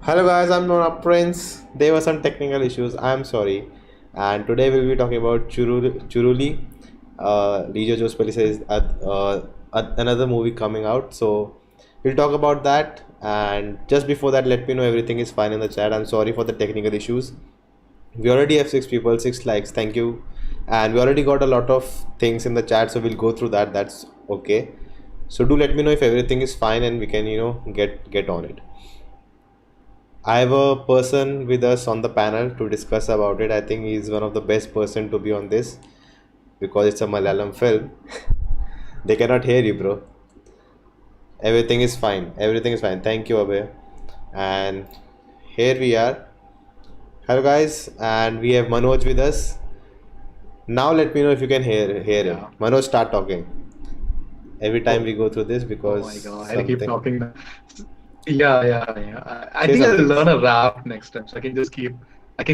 Hello guys, I'm not Prince. There were some technical issues. I'm sorry. And today we'll be talking about Churuli. Lijo Jos Pellissery is another movie coming out. So we'll talk about that. And just before that, let me know everything is fine in the chat. I'm sorry for the technical issues. We already have 6 people, 6 likes. Thank you. And we already got a lot of things in the chat, so we'll go through that. That's okay. So do let me know if everything is fine and we can, get on it. I have a person with us on the panel to discuss about it. I think he's one of the best person to be on this because it's a Malayalam film. They cannot hear you, bro. Everything is fine. Everything is fine. Thank you, Abhay. And here we are. Hello, guys. And we have Manoj with us. Now let me know if you can hear him. Yeah. Manoj, start talking. Every time we go through this Oh my because god, I keep something. talking now. Yeah. I Say think I'll something. learn a rap next time, so I can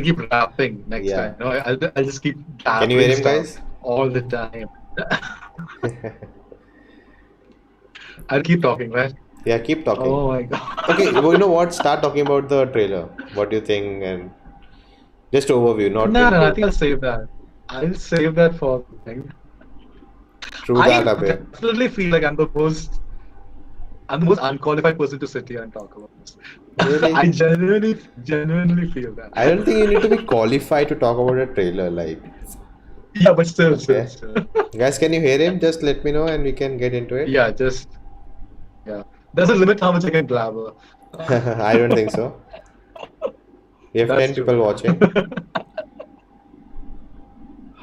keep rapping next Yeah. time. No, I'll just keep Can you hear gabbling him, stuff guys? all the time. I'll keep talking, right? Yeah, keep talking. Oh my god. Okay, well, you know what? Start talking about the trailer. What do you think? And just overview, not No, I intro. think I'll save that. I'll save that for the thing. True that, I Abhay. definitely feel like I'm the most unqualified person to sit here and talk about this. I Really? genuinely feel that. I don't think you need to be qualified to talk about a trailer. Like, Yeah, but still. okay. Guys, can you hear him? Just let me know and we can get into it. Yeah, yeah. There's a limit how much I can blabber. I don't think so. We have That's 10 true. people watching.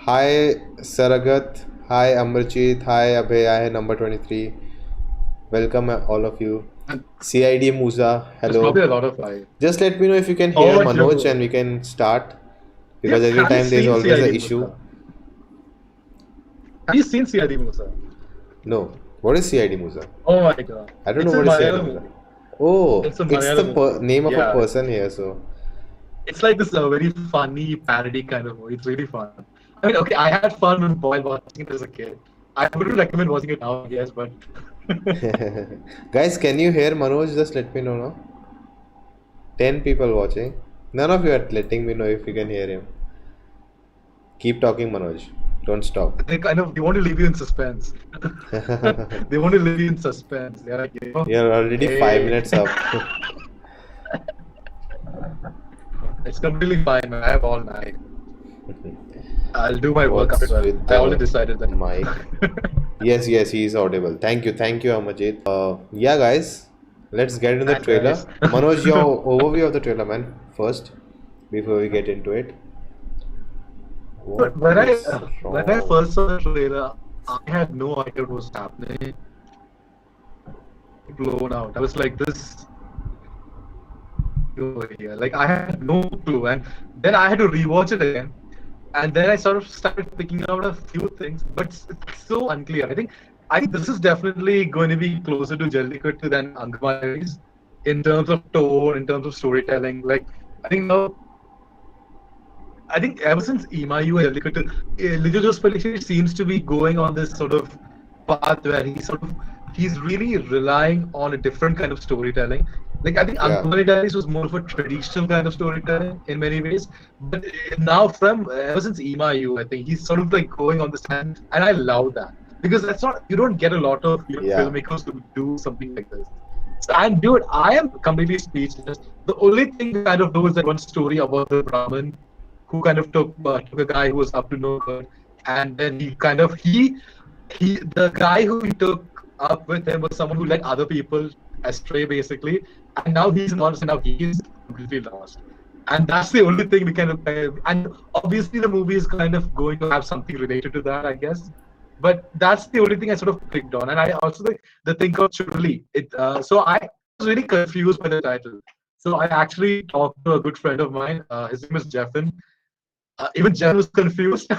Hi, Saragat. Hi, Amarjeet. Hi, Abhay. Hi, number 23. Welcome, all of you. And CID Musa. there's probably a Hello. lot of like, Just let me know if you can hear oh, Manoj and true. we can start. Yeah, Because every have you time there's seen always an CID issue. Musa? Have you seen CID Musa? No. What is CID Musa? Oh my god. I don't know It's a what is CID Malayalam Musa. movie. Oh, It's a it's the Malayalam movie. name of a Yeah. person here. So, It's like this very funny parody kind of movie. It's really fun. I mean, okay, I had fun while watching it as a kid. I wouldn't recommend watching it now, I guess, but guys, can you hear Manoj? Just let me know now. 10 people watching. None of you are letting me know if you can hear him. Keep talking, Manoj. Don't stop. they want to leave you in suspense. They want to leave you in suspense. They're like, You're already 5 hey, minutes up. it's completely fine, man. I have all night. I'll do my work after What's 12. with I already the decided that. mic? Yes, he is audible. Thank you, Amajit. Yeah, guys, let's get into the And trailer. guys, Manoj, your overview of the trailer, man, first, before we get into it. What but when I is when I wrong? first saw the trailer, I had no idea what was happening. Blown out. I was like, this over here. Like I had no clue, and then I had to rewatch it again, and then I sort of started picking out a few things, but it's so unclear. I think this is definitely going to be closer to Jellicut than Angamalis in terms of tone, in terms of storytelling. Like I think now, I think ever since Imayu and Jellicut, Lijo Jos Pellissery seems to be going on this sort of path where he's really relying on a different kind of storytelling. Like I think Yeah, Angoli Diaries was more of a traditional kind of storytelling in many ways, but now from ever since Imayu, I think he's sort of like going on this and I love that because that's not you don't get a lot of yeah, filmmakers to do something like this. So, and dude, I am completely speechless. The only thing we kind of know is that one story about the Brahmin who kind of took a guy who was up to no good, and then he the guy who he took up with him was someone who led other people astray basically, and now he's lost, and now he's completely lost. And that's the only thing we kind of and obviously the movie is kind of going to have something related to that, I guess. But that's the only thing I sort of clicked on, and I also think the thing of Churuli. So I was really confused by the title. So I actually talked to a good friend of mine. His name is Jeffin. Even Jeff was confused.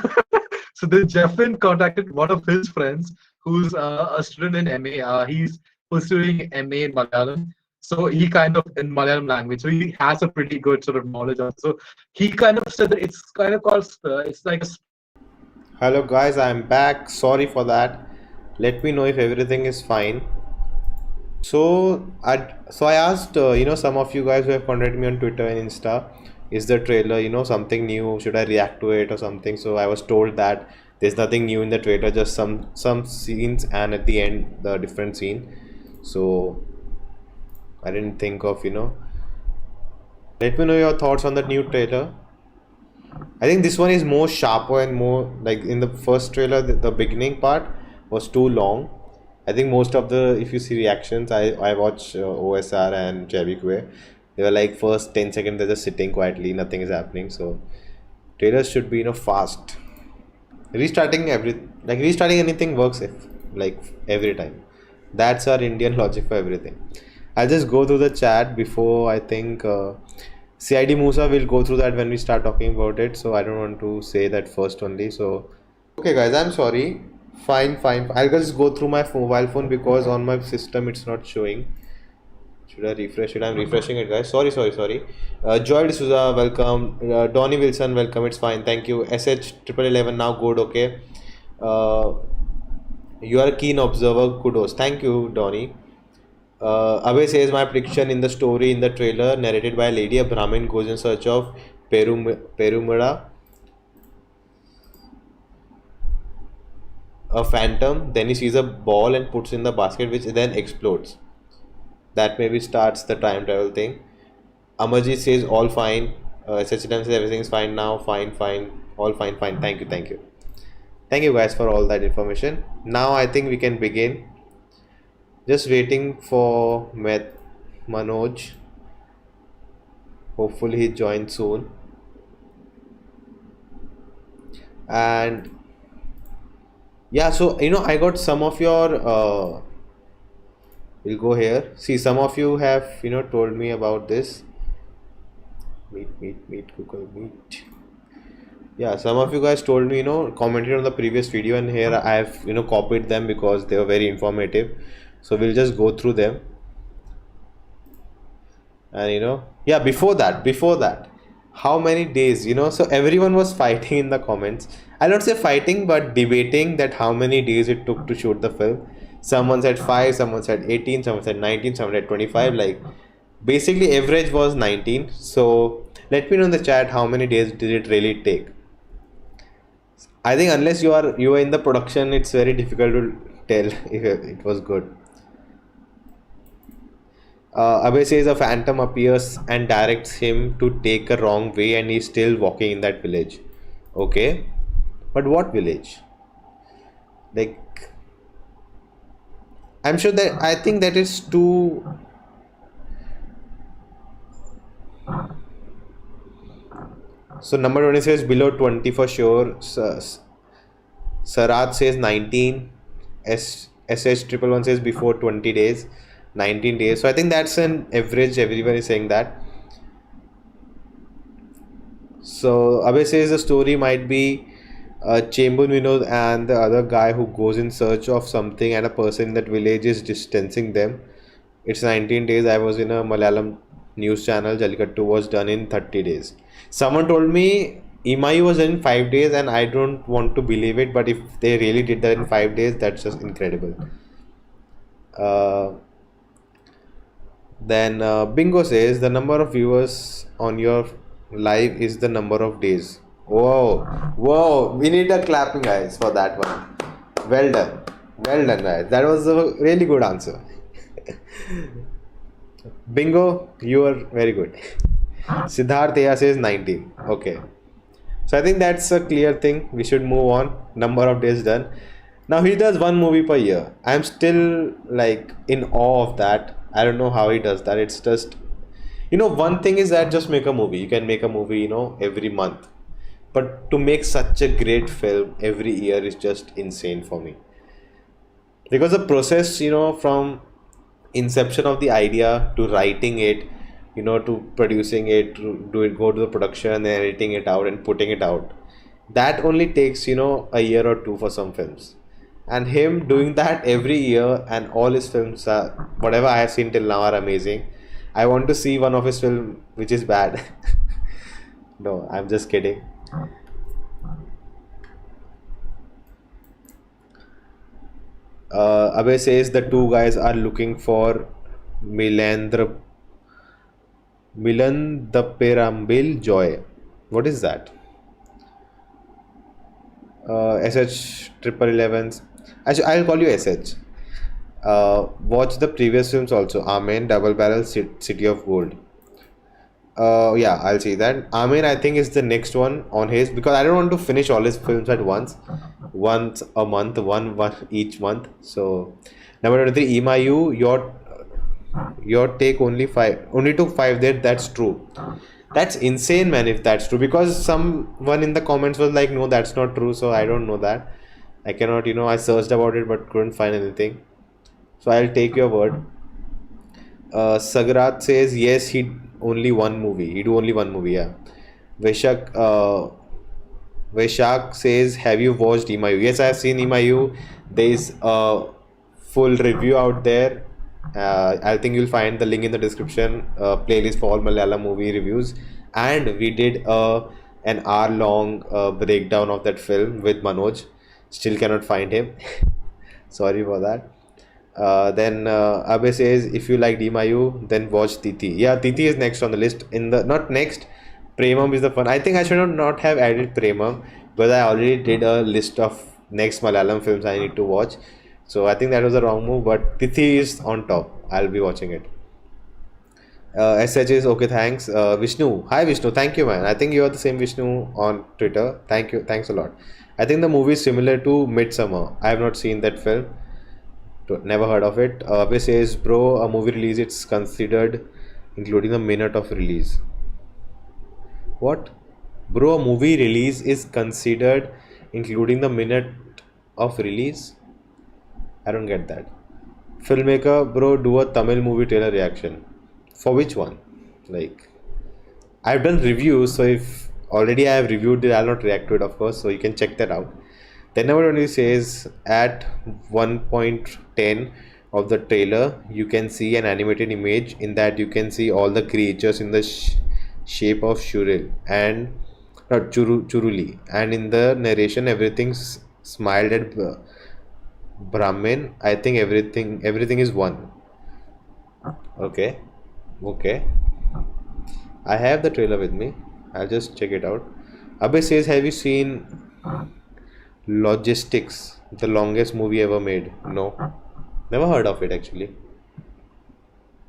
So then Jeffin contacted one of his friends who's a student in MA. He's pursuing MA in Malayalam. So he kind of in Malayalam language. So he has a pretty good sort of knowledge of. So he kind of said that it's kind of called. It's like a hello, guys, I'm back. Sorry for that. Let me know if everything is fine. So I asked, some of you guys who have contacted me on Twitter and Insta, is the trailer, something new? Should I react to it or something? So I was told that there's nothing new in the trailer, just some scenes, and at the end the different scene. So I didn't think of. Let me know your thoughts on the new trailer. I think this one is more sharper and more like in the first trailer, the beginning part was too long. I think most of the, if you see reactions, I watch OSR and Javikwe. They were like first 10 seconds they're just sitting quietly, nothing is happening. So trailers should be fast. Restarting anything works if like every time. That's our Indian logic for everything. I'll just go through the chat before I think CID Musa will go through that when we start talking about it. So I don't want to say that first only. So okay, guys, I'm sorry. Fine, fine. I'll just go through my mobile phone because on my system it's not showing. Should I refresh it? I'm refreshing it, guys. Sorry, sorry, sorry. Joel D'Souza, welcome. Donny Wilson, welcome. It's fine. Thank you. SH triple 11 now good. Okay. Uh, you are a keen observer. Kudos. Thank you, Donny. Abhay says my prediction in the story in the trailer narrated by a lady, a Brahmin goes in search of Perumada, a phantom. Then he sees a ball and puts in the basket, which then explodes. That maybe starts the time travel thing. Amarjit says all fine. SHM says everything is fine now. Fine, fine. All fine, fine. Thank you, thank you. Thank you guys for all that information. Now I think we can begin. Just waiting for Manoj. Hopefully he joins soon. And yeah, so I got some of your we'll go here. See, some of you have told me about this. Meet, Google Meet. Yeah, some of you guys told me, commented on the previous video, and here I have copied them because they were very informative. So we'll just go through them. And yeah, before that, how many days, so everyone was fighting in the comments. I'll not say fighting, but debating that how many days it took to shoot the film. Someone said 5, someone said 18, someone said 19, someone said 25. Like basically average was 19. So let me know in the chat how many days did it really take. I think unless you are in the production, it's very difficult to tell if it was good. Abhay says a phantom appears and directs him to take a wrong way, and he's still walking in that village. Okay, but what village? Like, I'm sure that I think that is too. So number 20 says below 20 for sure. Sarat says 19. SH triple one says before 20 days. 19 days. So I think that's an average. Everyone is saying that. So Abhay says the story might be Chemban Vinod and the other guy who goes in search of something, and a person in that village is distancing them. It's 19 days. I was in a Malayalam news channel. Jallikattu was done in 30 days. Someone told me Imai was done in 5 days, and I don't want to believe it, but if they really did that in 5 days, that's just incredible. Then Bingo says the number of viewers on your live is the number of days. Whoa, whoa, we need a clapping, guys, for that one. Well done, guys. That was a really good answer. Bingo, you are very good. Siddharth says 19. Okay. So I think that's a clear thing. We should move on. Number of days done. Now he does one movie per year. I'm still like in awe of that. I don't know how he does that. It's just, one thing is that just make a movie. You can make a movie, every month. But to make such a great film every year is just insane for me. Because the process, from inception of the idea to writing it, to producing it, to do it, go to the production, and editing it out and putting it out. That only takes, a year or two for some films. And him doing that every year, and all his films are, whatever I have seen till now, are amazing. I want to see one of his films which is bad. No, I'm just kidding. Abe says the two guys are looking for Milandra Milandaperambil Joy. What is that? SH triple elevens. Actually, I'll call you SH. Watch the previous films also. Amen, Double Barrel, City of Gold. Yeah, I'll see that. Amen, I think is the next one on his because I don't want to finish all his films at once a month, one each month. So, number 23, Imayu, your take only took five there. That's true. That's insane, man. If that's true, because someone in the comments was like, no, that's not true. So I don't know that. I cannot, I searched about it but couldn't find anything. So I'll take your word. Sagrat says yes, he only one movie. He do only one movie. Yeah. Veshak Veshak says, have you watched Imayu? Yes, I have seen Imayu. There is a full review out there. I think you'll find the link in the description. Playlist for all Malayalam movie reviews. And we did an hour-long breakdown of that film with Manoj. Still cannot find him. Sorry for that. Then Abe says, if you like Imayu, then watch Titi. Yeah, Titi is next on the list. Not next. Premam is the fun. I think I should not have added Premam because I already did a list of next Malayalam films I need to watch. So I think that was a wrong move, but Tithi is on top. I'll be watching it. SH is okay, thanks. Vishnu. Hi Vishnu, thank you, man. I think you are the same Vishnu on Twitter. Thank you, thanks a lot. I think the movie is similar to Midsummer. I have not seen that film. Never heard of it. Abe says, bro, a movie release it's considered including the minute of release. What? Bro, a movie release is considered including the minute of release? I don't get that. Filmmaker, bro, do a Tamil movie trailer reaction. For which one? Like, I've done reviews, so if already I have reviewed it, I'll not react to it, of course, so you can check that out. Then number 20 says, at 1.10 of the trailer, you can see an animated image. In that, you can see all the creatures in the shape of Shuril and not Churuli. And in the narration, everything's smiled at Brahmin. I think everything is one. Okay. Okay. I have the trailer with me. I'll just check it out. Abhay says, have you seen Logistics, the longest movie ever made? No. Never heard of it actually.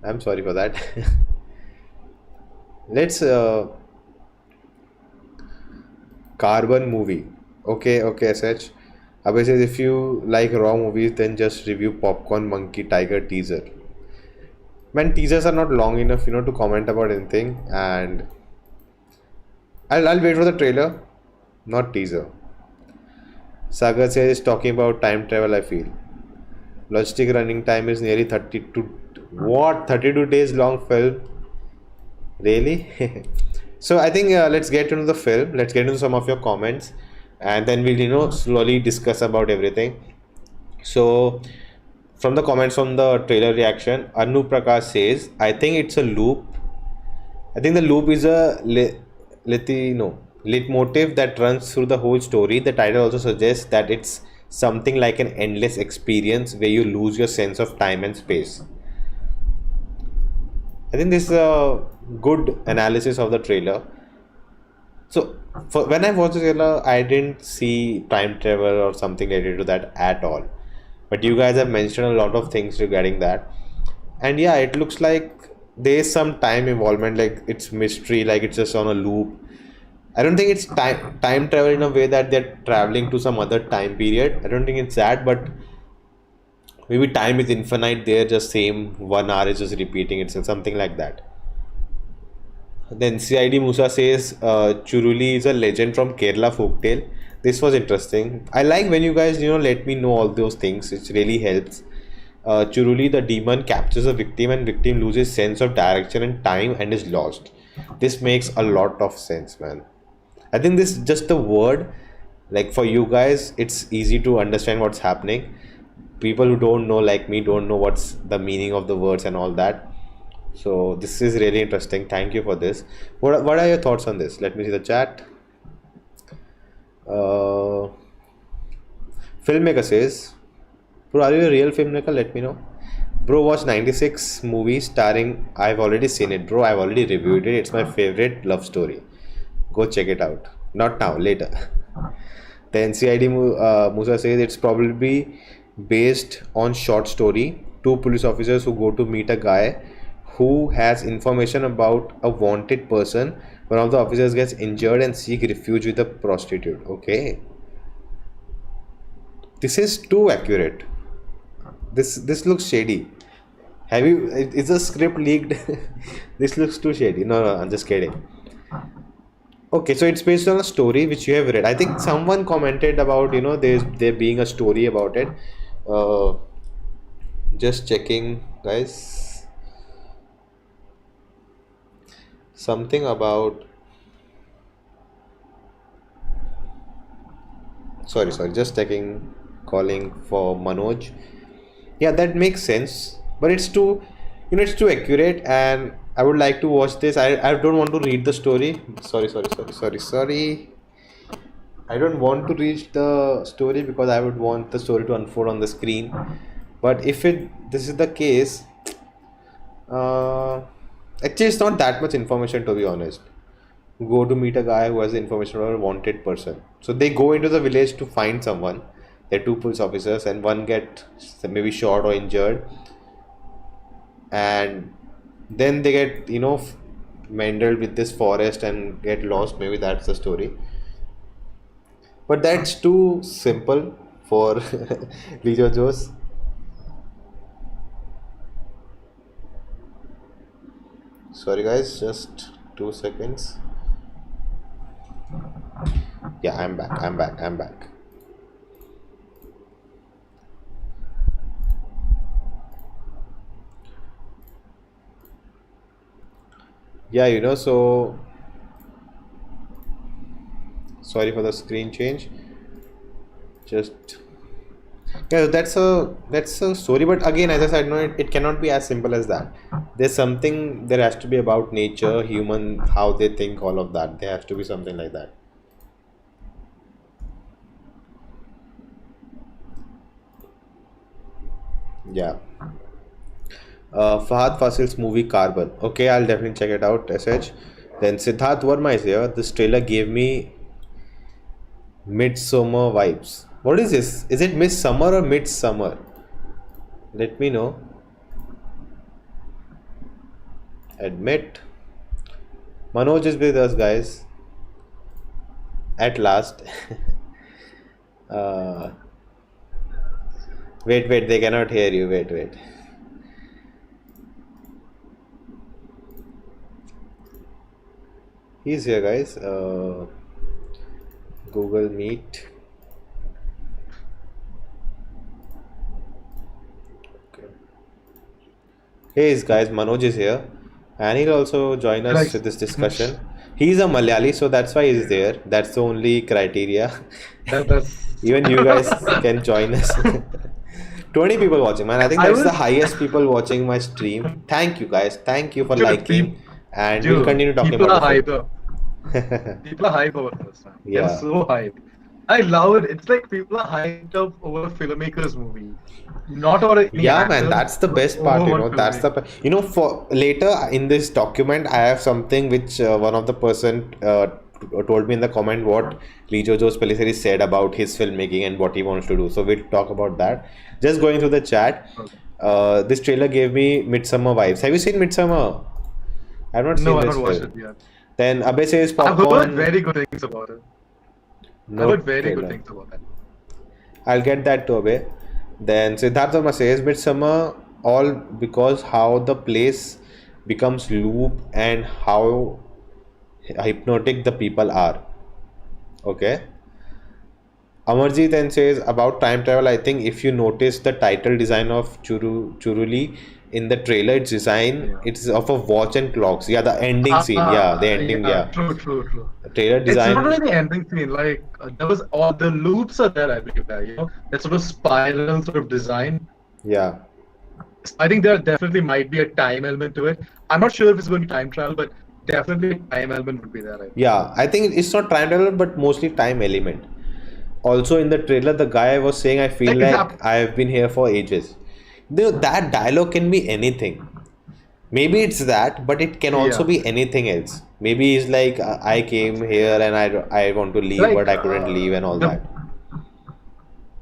I'm sorry for that. Let's Carbon movie. Okay, SH. Abhay says, if you like raw movies, then just review Popcorn Monkey Tiger teaser. Man, teasers are not long enough, to comment about anything, and I'll wait for the trailer, not teaser. Sagar says, talking about time travel, I feel. Logistic running time is nearly 32. What? 32 days long film? Really? So I think let's get into the film. Let's get into some of your comments, and then we'll slowly discuss about everything. So from the comments from the trailer reaction, Anu Prakash says, I think it's a loop. I think the loop is a leitmotif that runs through the whole story. The title also suggests that it's something like an endless experience where you lose your sense of time and space. I think this is a good analysis of the trailer. So when I watched the trailer, I didn't see time travel or something related to that at all. But you guys have mentioned a lot of things regarding that. And yeah, it looks like there's some time involvement, like it's mystery, like it's just on a loop. I don't think it's time travel in a way that they're traveling to some other time period. I don't think it's that, but maybe time is infinite there, just same 1 hour is just repeating itself, something like that. Then CID Musa says, Churuli is a legend from Kerala folktale. This was interesting. I like when you guys, let me know all those things. It really helps. Churuli, the demon, captures a victim and victim loses sense of direction and time and is lost. This makes a lot of sense, man. I think this just the word, like for you guys, it's easy to understand what's happening. People who don't know, like me, don't know what's the meaning of the words and all that. So this is really interesting. Thank you for this. What are your thoughts on this? Let me see the chat. Filmmaker says, Bro, are you a real filmmaker? Let me know. Bro, watch 96 movie starring. I've already seen it, bro. I've already reviewed it. It's my favorite love story. Go check it out. Not now, later. The NCID Musa says it's probably based on short story. Two police officers who go to meet a guy who has information about a wanted person. One of the officers gets injured and seek refuge with a prostitute. Okay, this is too accurate. This looks shady. Have you? Is the script leaked? This looks too shady. No, no, I'm just kidding. Okay, so it's based on a story which you have read. I think someone commented about there being a story about it. Uh, just checking, guys. Something about. Sorry. Just checking. Calling for Manoj. Yeah, that makes sense, but it's too, it's too accurate, and I would like to watch this. I don't want to read the story. Sorry. I don't want to read the story because I would want the story to unfold on the screen. But if this is the case, uh, actually it's not that much information, to be honest. Go to meet a guy who has the information about a wanted person. So they go into the village to find someone. They're two police officers, and one get maybe shot or injured, and then they get mangled with this forest and get lost. Maybe that's the story, but that's too simple for Lijo Joes. Sorry guys, just 2 seconds. Yeah, I'm back. Yeah, so sorry for the screen change. Just yeah, that's a story, but again, as I said, no, it cannot be as simple as that. There has to be about nature, human, how they think, all of that. There has to be something like that. Yeah. Fahad Fasil's movie Carbon. Okay, I'll definitely check it out. SH. Then Siddharth Verma is here. This trailer gave me Midsummer vibes. What is this? Is it Midsummer or Midsummer? Let me know. Admit. Manoj is with us, guys. At last. uh, wait, they cannot hear you. Wait. He's here, guys. Google Meet. Okay. Hey, guys, Manoj is here, and he'll also join us Right. with this discussion. He's a Malayali, so that's why he's there. That's the only criteria. That's Even you guys can join us. 20 people watching, man. I think I that's the was highest people watching my stream. Thank you, guys. Thank you for dude, liking, and we'll dude, continue talking people are about the hype. film. People are hype about this, man. They're Yeah. so hype. I love it. It's like people are hyped up over a filmmaker's movie, not over any Yeah, man, actor, that's the but best part, over one That's filmmaker. for later in this document, I have something which one of the person told me in the comment what Lijo Joes Pellissery said about his filmmaking and what he wants to do. So we'll talk about that. Just going through the chat, Okay. this trailer gave me Midsummer vibes. Have you seen Midsummer? I've not No, seen I this haven't watched film. it yet. Then Abe says I've heard popcorn. very good things about it. I've No heard very good trailer. things about it. I'll get that to Abe. Then Siddharth Verma says Midsummer, all because how the place becomes loop and how hypnotic the people are. Okay. Amarjeet then says about time travel. I think if you notice the title design of Churuli in the trailer, its design Yeah. it's of a watch and clocks. Yeah, the ending scene. Yeah, the ending. Yeah, Yeah, true. the trailer It's not design. really the ending scene. Like there was all the loops are there everywhere. That sort of spiral sort of design. Yeah. I think there definitely might be a time element to it. I'm not sure if it's going to be time travel, but definitely a time element would be there. I think. Yeah, I think it's not time travel, but mostly time element. Also in the trailer, the guy was saying, "I feel like Exactly. I have been here for ages." That dialogue can be anything. Maybe it's that, but it can also Yeah. be anything else. Maybe it's like, I came here and I want to leave, Like but I couldn't leave and all the that.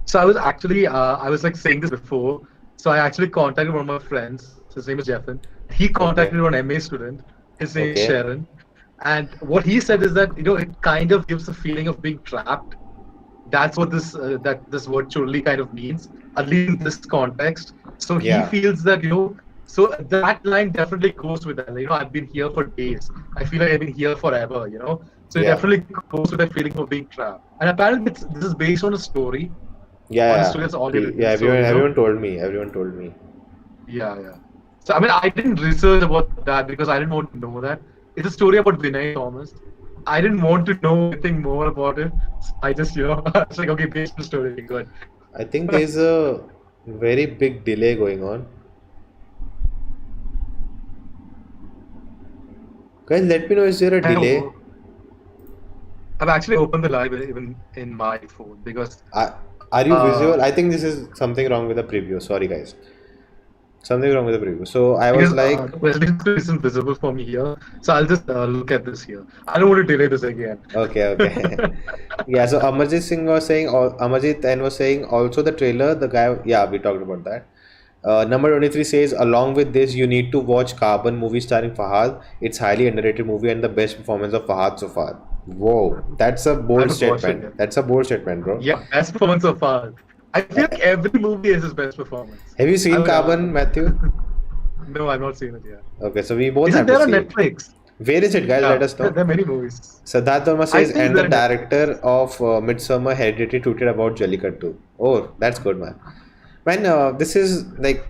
So I was actually, I was like saying this before. So I actually contacted one of my friends. His name is Jeffin. He Okay. contacted one MA student. His name is Okay. Sharon. And what he said is that it kind of gives a feeling of being trapped. That's what this word Churuli kind of means, at least in this context. So he Yeah. feels that so that line definitely goes with that. I've been here for days. I feel like I've been here forever. So it Yeah. definitely goes with that feeling of being trapped. And apparently, this is based Yeah. on a Yeah. story that's already Yeah. written. So Everyone told me. Everyone told me. yeah, yeah. So I mean, I didn't research about that because I didn't want to know that. It's a story about Vinay Thomas. I didn't want to know anything more about it. So I just, it's like, okay, based on the story, good. I think there's a very big delay going on. Guys, let me know, is there a I delay? know. I've actually opened the live even in my phone because Are, are you uh visual? I think this is something wrong with the preview. Sorry, guys. Something wrong with the preview. So I was because like, the presentation screen isn't visible for me here. So I'll just look at this here. I don't want to delay this again. okay, okay. Yeah, so Amarjit Singh was saying, Amarjit N was saying also the trailer, the guy, yeah, we talked about that. Number 23 says, along with this, you need to watch Carbon movie starring Fahad. It's highly underrated movie and the best performance of Fahad so far. Whoa, that's a I bold haven't watched it statement. yet. That's a bold statement, bro. Yeah, best performance so far. I feel like every movie is his best performance. Have you I seen would, Carbon, Matthew? no, I've not seen it yet. Okay, so we both Is it have to there on see it. Netflix? Where is it, guys? Let Yeah, us know. there are many movies. Siddharth Verma I says, think it's and the there on director Netflix. of Midsummer Hereditary tweeted about Jallikattu. Oh, that's good, man. Man, this is like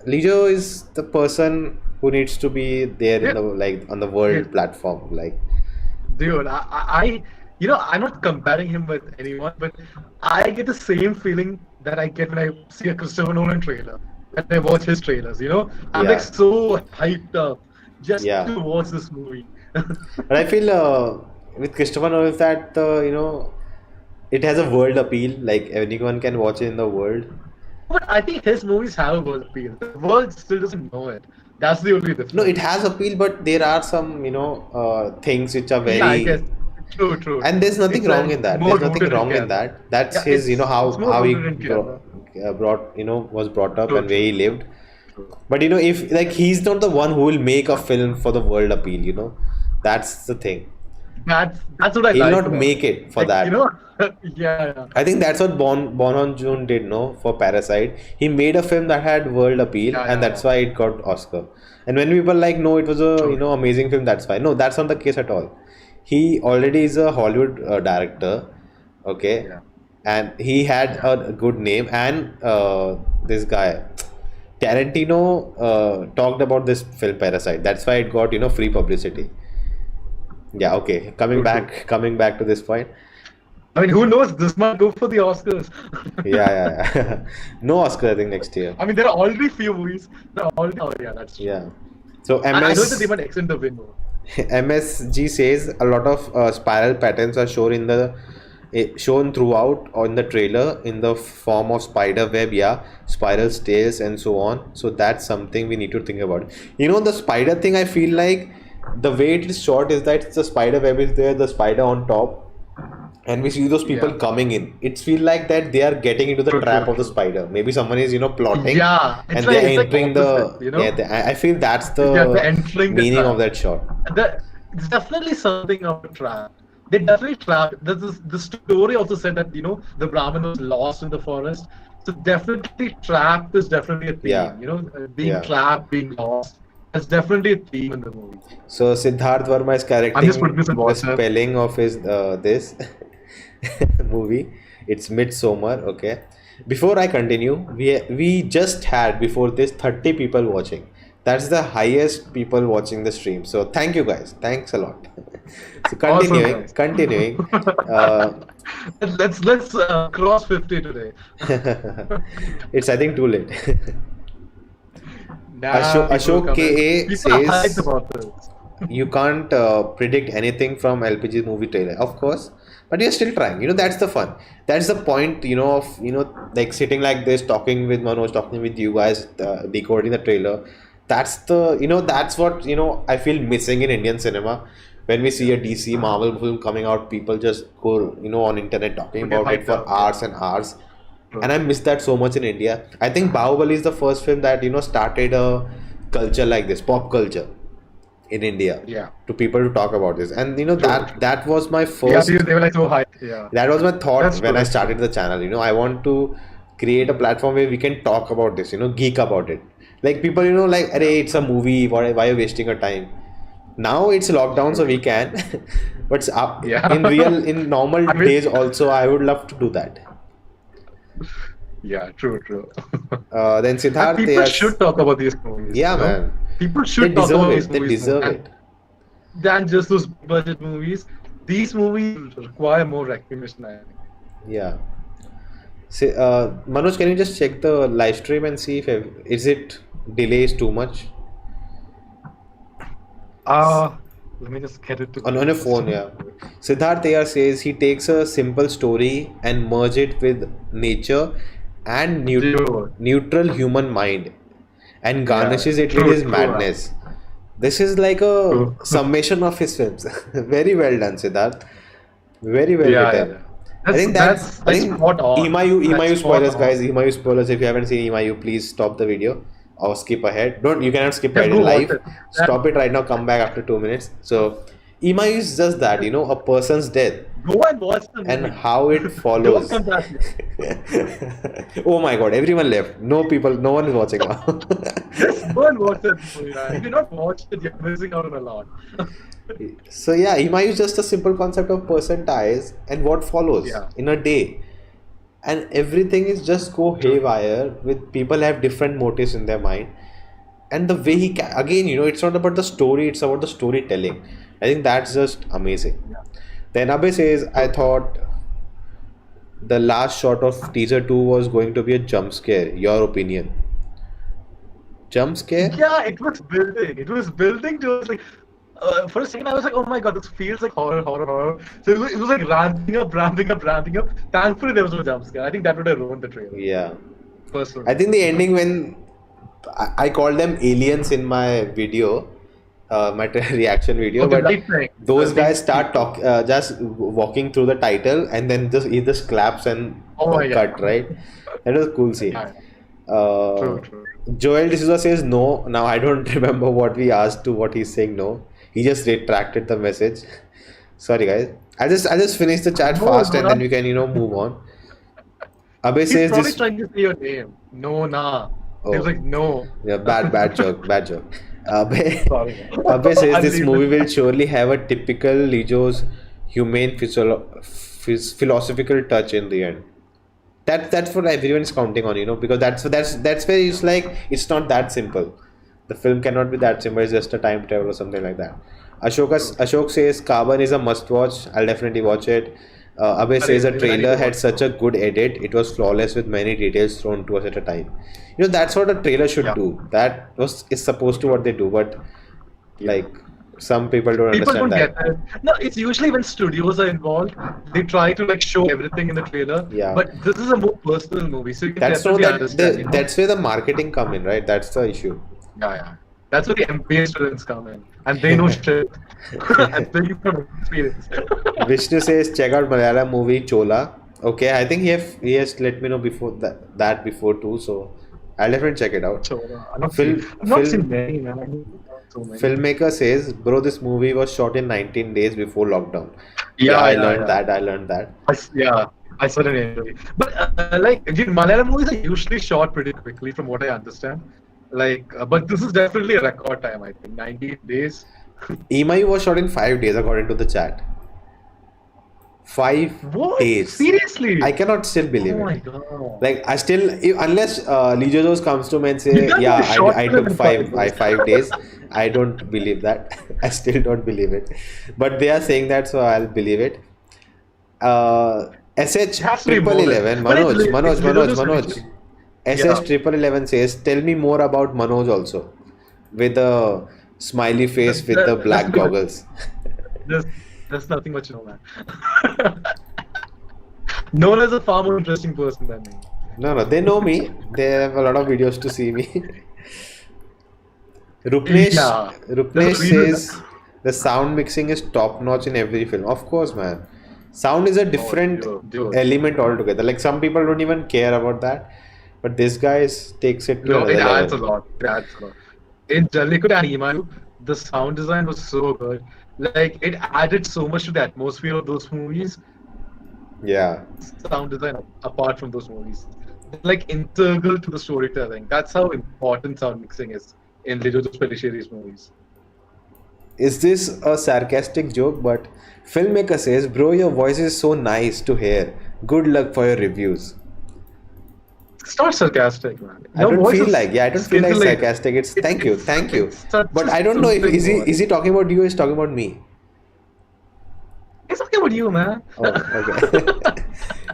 Lijo is the person who needs to be there in Yeah, the on the yeah. world platform. Like, Dude, I'm not comparing him with anyone, but I get the same feeling that I get when I see a Christopher Nolan trailer, when I watch his trailers. I'm like yeah, so hyped up just yeah. to watch this movie. But I feel with Christopher Nolan that it has a world appeal. Like anyone can watch it in the world. But I think his movies have a world appeal. The world still doesn't know it. That's the only No, it difference. has appeal, but there are some things which are Yeah, I guess. very. True, true, And true. there's nothing It's wrong in that. more There's nothing rooted in wrong in Kerala. that. That's Yeah, his, it's more how he rooted in Kerala. brought, was brought up True, and where he true, lived. true. But if like he's not the one who will make a film for the world appeal. That's the thing. That's what I He'll like not about make it. it for Like, that. yeah, yeah. I think that's what Born on June did, no, for Parasite. He made a film that had world appeal, Yeah, and yeah, yeah. that's why it got Oscar. And when people like, no, it was a True, true. amazing film, that's why. No, that's not the case at all. He already is a Hollywood director, okay, Yeah, and he had yeah. a good name. And this guy, Tarantino, talked about this film Parasite. That's why it got free publicity. Yeah, okay. True, true. Coming back to this point. I mean, who knows? This might go for the Oscars. Yeah, yeah, yeah. No Oscar, I think next year. I mean, there are already few movies. There are already. Oh, yeah, that's true. Yeah. So I don't think they might extend the window. MSG says a lot of spiral patterns are shown throughout on the trailer in the form of spider web, yeah, spiral stairs and so on. So that's something we need to think about. The spider thing, I feel like the way it is shot is that the spider web is there, the spider on top, and we see those people Yeah. coming in. It's feel like that they are getting into the True, trap true, of the true. spider. Maybe someone is plotting, Yeah, and they are it's like entering opposite, I feel that's Yeah, they're the entering the meaning of trap. that shot. It's definitely something of a trap. They definitely trapped. The story also said that the Brahmin was lost in the forest. So definitely trapped is definitely a Yeah, theme. Being yeah. trapped, being lost. That's definitely a theme in the movie. So Siddharth Verma is I'm just putting correcting this in the WhatsApp. spelling of his this movie. It's Midsummer. Okay. Before I continue, we just had before this 30 people watching. That's the highest people watching the stream. So thank you guys. Thanks a lot. So Awesome, continuing, guys. continuing. Uh, Let's cross 50 today. it's I think too late. Nah, people Ashok come in. KA People are hyped says about this. you can't predict anything from LPG movie trailer. Of course, but you're still trying. That's the fun. That's the point. Of like sitting like this, talking with Manoj, talking with you guys, decoding the trailer. That's the that's what I feel missing in Indian cinema. When we see a DC Marvel film coming out, people just go on internet talking To get about it hyped for up. hours and hours, and True. I miss that so much in India. I think Bahubali is the first film that started a culture like this, pop culture in India, Yeah. to people to talk about this. And True. that was my Yeah, first, they were like so hyped. Yeah. that was my thought That's when true. I That's true. started the channel. I want to create a platform where we can talk about this, geek about it. Like people, like, Yeah. array, it's a movie. Why are you wasting your time? Now it's lockdown, so True. we can. But Yeah. in normal I mean, days also, I would love to do that. yeah, true, true. Then And Siddharth, people yes, should talk about these movies, yeah, man, People they should talk deserve about it. these They movies more deserve it. than just those big budget movies. These movies require more recognition, I think. Yeah. Say, Manoj, can you just check the live stream and see if is it delays too much Uh, Let me just get it to on a phone? system. Yeah. Siddharth Ayar says he takes a simple story and merge it with nature and Dude. neutral human mind and Yeah, garnishes it with true, his true, madness. This is like a true. summation of his films. Very well done, Siddharth. Very well Yeah, yeah, written. yeah. I think I That's think spot on. Emayu That's spot spoilers, guys. on. Emayu spoilers. If you haven't seen Emayu, please stop the video or skip ahead. Don't You cannot skip Just ahead go in watch live. it. Stop it right now. Come back after 2 minutes. So Emayu is just that, a person's death Go and watch the and movie. how it Don't follows. come back here. Oh my God! Everyone left. No people. No one is watching now. Just go and watch that movie, man. If you not watch it, you're missing out on a lot. So yeah, Emayu is just a simple concept of person dies and what follows Yeah. in a day. And everything is just go haywire with people have different motives in their mind, and the way again, it's not about the story, it's about the storytelling. I think that's just amazing. Yeah. Then Abe says, I thought the last shot of teaser 2 was going to be a jump scare. Your opinion? Jump scare? Yeah, it was building. It was building to like. For a second, I was like, "Oh my god, this feels like horror, horror, horror." So it was like ramping up, ramping up, ramping up. Thankfully, there was no jump scare. I think that would have ruined the trailer. Yeah. Personally. I think the ending, when I called them aliens in my video, my reaction video, Oh, the but right thing. those The guys lead start people. just walking through the title, and then he just claps and Oh my cut, god. right? That was a cool scene. Yeah. Uh, True, true. Joel D'Souza says no. Now I don't remember what we asked to what he's saying no. He just retracted the message. Sorry guys. I just finished the chat No, fast no, and no. then we can move on. Abe He's says probably this. trying to say your name. No, nah. He was Oh, like, no. yeah, bad joke, bad joke. Abe, Sorry. Abe says I'll this leave movie it. will surely have a typical Lijo's humane philosophical touch in the end. That's what everyone is counting on, because that's where it's like it's not that simple. The film cannot be that simple. It's just a time travel or something like that. Ashok says Carbon is a must watch. I'll definitely watch it. Abe says a I need trailer to had watch such a good edit. It was flawless with many details thrown to us at a time. That's what a trailer should Yeah. do. That is supposed to what they do, but like some people don't People don't understand get that. it. No, it's usually when studios are involved, they try to like show everything in the trailer. Yeah. But this is a more personal movie, so you can That's no definitely that understand. that's where the marketing come in, right? That's the issue. Yeah, yeah. That's where the MBA students come in, and they know shit. And they from experience. Vishnu says check out Malayalam movie Chola. Okay, I think he has let me know before that before too, so I'll definitely check it out. So, I've not Phil- seen, I've not Phil- seen many, man. I've not so many. Filmmaker says, bro, this movie was shot in 19 days before lockdown. Yeah, I yeah, learned yeah. that. I learned that. Yeah, I saw an interview. But like, dude, Malayalam movies are usually shot pretty quickly, from what I understand. Like, but this is definitely a record time. I think 90 days. Emayu was shot in 5 days, according to the chat. 5 What? days. Seriously? I cannot still believe Oh my it. god. Like I still, unless Lijo Jones comes to me and say, You can't yeah, do short I film took in 5 5 5 days. I don't believe that. I still don't believe it. But they are saying that, so I'll believe it. SH It has to be triple more than- 11. but it's Manoj. Yeah. SH triple 11 says, tell me more about Manoj also, with a smiley face with the black goggles. Just There's nothing much to know, man. No one is a far more interesting person than me. No, they know me. They have a lot of videos to see me. Rupnesh, Yeah. Rupnesh There's a reason. says the sound mixing is top notch in every film. Of course, man. Sound is a Oh, different dude. element altogether. Like some people don't even care about that, but this guy takes it to No, it another adds a level. lot. It adds a lot. In Jallikot and Imayu, the sound design was so good. Like it added so much to the atmosphere of those movies. Yeah. Sound design apart from those movies, like integral to the storytelling. That's how important sound mixing is in Lijo Pellissery's movies. Is this a sarcastic joke? But filmmaker says, "Bro, your voice is so nice to hear. Good luck for your reviews." It's not sarcastic, man. I Your don't voice feel is like, yeah, I don't feel like scintillating. sarcastic. It's thank you, thank you. It's such But a I don't know if soothing voice. is he talking about you or is he talking about me? It's talking about you, man. Oh, okay.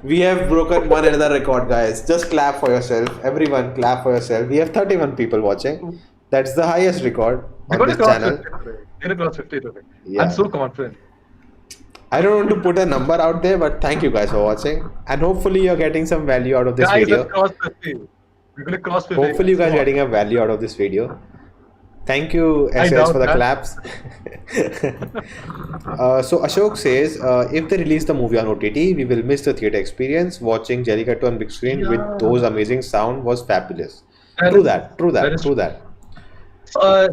We have broken one another record, guys. Just clap for yourself. Everyone, clap for yourself. We have 31 people watching. That's the highest record We're on gonna this cross channel. 50 today. We're gonna cross 50 today. Yeah. I'm so confident. I don't want to put a number out there, but thank you guys for watching. And hopefully you're getting some value out of this Guys, video. let's cross 50. We're gonna cross 50. Hopefully you guys Come are on. getting a value out of this video. Thank you, I SS, doubt for the that. claps. So Ashok says, if they release the movie on OTT, we will miss the theater experience. Watching Jellycut on big screen with those amazing sound was fabulous. True that, true that that, is true that.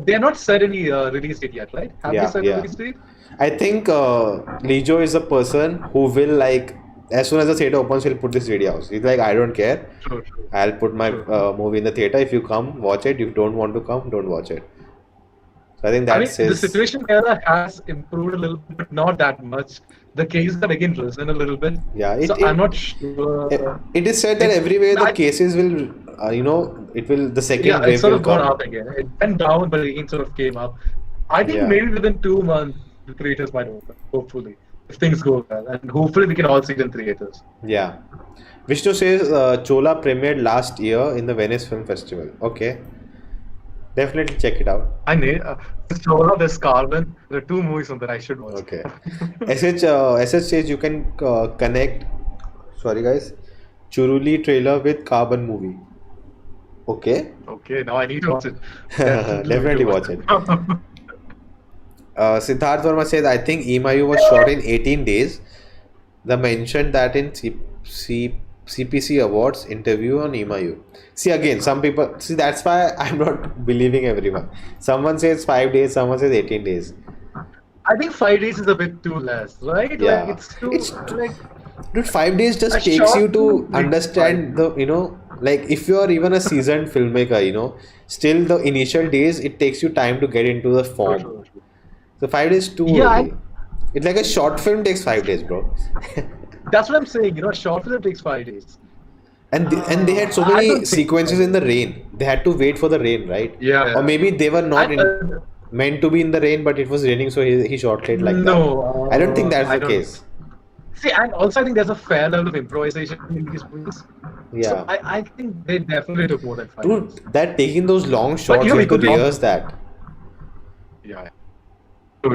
They are not set any release date yet, right? Have Yeah, they set yeah. a release date? I think Lijo is a person who will like, as soon as the theater opens, he'll put this video out. He's like, I don't care. True, true. I'll put my movie in the theater. If you come, watch it. If you don't want to come, don't watch it. So I think I mean, that's the his. situation there has improved a little bit, but not that much. The cases have again risen a little bit. Yeah, So I'm not sure. it is said that It's- everywhere the I- cases will, it will, the second Yeah, wave it's sort will of gone come. up again. It went down, but again sort of came up. I think Yeah. maybe within 2 months, the theaters might open, hopefully. If things go well. And hopefully we can all see it in theaters. Yeah. Vishnu says Chola premiered last year in the Venice Film Festival. Okay. Definitely check it out. I need there's Chola, there's Carbon. There are 2 movies on that I should watch. Okay. SH says you can connect, sorry guys, Churuli trailer with Carbon movie. Okay. Okay, now I need to watch it. Definitely watch it. Siddharth Verma says, I think Emayu was shot in 18 days. They mentioned that in CPC Awards interview on Emayu. See, again, some people, see, that's why I'm not believing everyone. Someone says 5 days, someone says 18 days. I think 5 days is a bit too less, right? Yeah. Like it's too It's- like Dude, 5 days just A takes short you to film takes understand the, like if you are even a seasoned filmmaker, still the initial days, it takes you time to get into the form. So 5 days too Yeah, early. It's like a short film takes 5 days, bro. that's what I'm saying. A short film takes 5 days. And they had so I don't many think sequences in the rain. They had to wait for the rain, right? Yeah. Or maybe they were not I- meant to be in the rain, but it was raining, so he shot late like No, that. I don't think that's I the don't- case. See, and also I think there's a fair level of improvisation in these movies. Yeah. So I think they definitely took more than 5 Dude, days. that taking those long shots, we you have to could be- rehearse that. Yeah.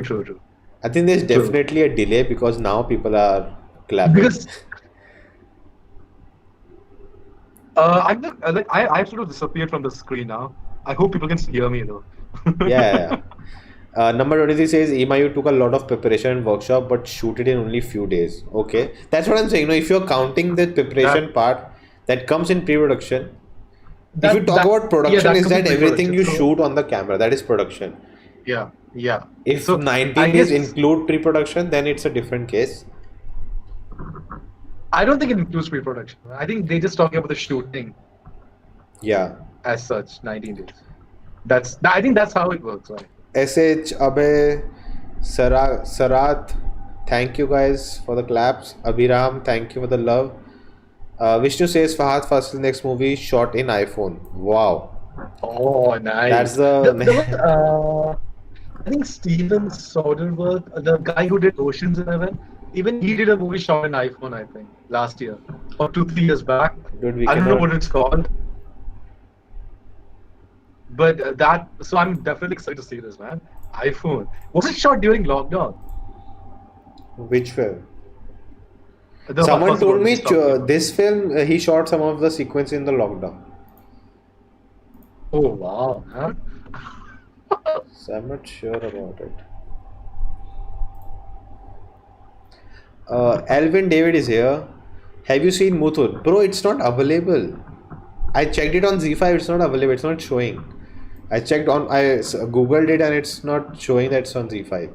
True. I think there's definitely a delay because now people are clapping. Because I'm not, I sort of disappeared from the screen now. I hope people can hear me though. Yeah. Number 23 says Emayu took a lot of preparation and workshop but shoot it in only few days. Okay. That's what I'm saying. If you're counting the preparation part that comes in pre-production, if you talk about production, is that everything you shoot on the camera? That is production. Yeah. If So, 19 I days guess- include pre-production, then it's a different case. I don't think it includes pre-production. I think they just talking about the shooting Yeah. as such, 19 days. I think that's how it works, right? SH, Abhay, Sarath, thank you guys for the claps. Abhiram, thank you for the love. Vishnu says Fahad Fasil next movie shot in iPhone. Wow. Oh, nice. That's the- I think Steven Soderbergh, the guy who did Ocean's 11, even he did a movie shot in iPhone, I think, last year or 2-3 years back. Dude, we I don't know cannot- what it's called. But so I'm definitely excited to see this, man. iPhone. Was it shot during lockdown? Which film? The Someone first one told we me just talked about. this film he shot some of the sequence in the lockdown. Oh wow, huh? So I'm not sure about it. Alvin David is here. Have you seen Muthun? Bro, it's not available. I checked it on Z5. It's not available. It's not showing. I googled it and it's not showing that it's on Z5.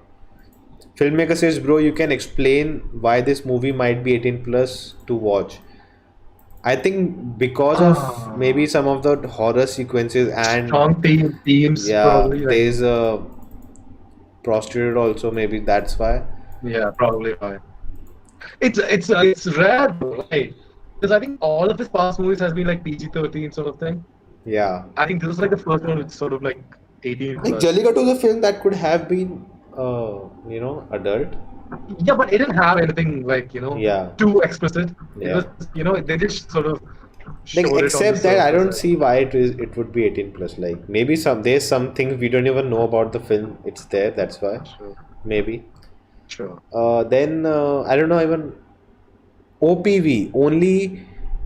Filmmaker says, bro, you can explain why this movie might be 18 plus to watch. I think because of maybe Ah, some of the horror sequences and strong themes yeah, probably like there's a prostitute also. Maybe that's why. yeah, probably right. It's rare, bro, right? Because I think all of his past movies has been like PG-13 sort of thing. Yeah. I think this was like the first one which sort of like 18 Like plus. Jallikattu is a film that could have been, adult. Yeah, but it didn't have anything like, Yeah. too explicit. It Yeah. was, they just sort of Like showed it on the except that I surface. don't see why it would be 18 plus. Like maybe there's some things we don't even know about the film. It's there, that's why. Sure, Maybe. sure. Then I don't know even OPV only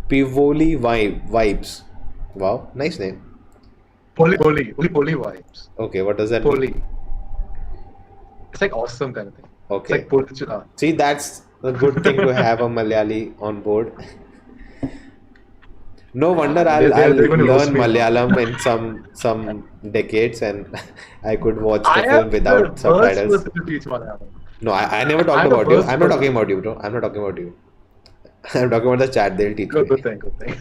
Pivoli vibes. Wow, nice name. Poli vibes. Okay, what does that mean? Poli. It's like awesome kind of thing. It's Okay. like Polichula. See, that's a good thing to have a Malayali on board. No wonder I'll They're going to roast learn me. Malayalam in some decades and I could watch the I film am the without worst subtitles. person to teach Malayalam. No, I never talked I'm the about you. worst I'm not person. talking about you, bro. I'm not talking about you. I'm talking about the chat. They'll teach Good me. thing, good thing.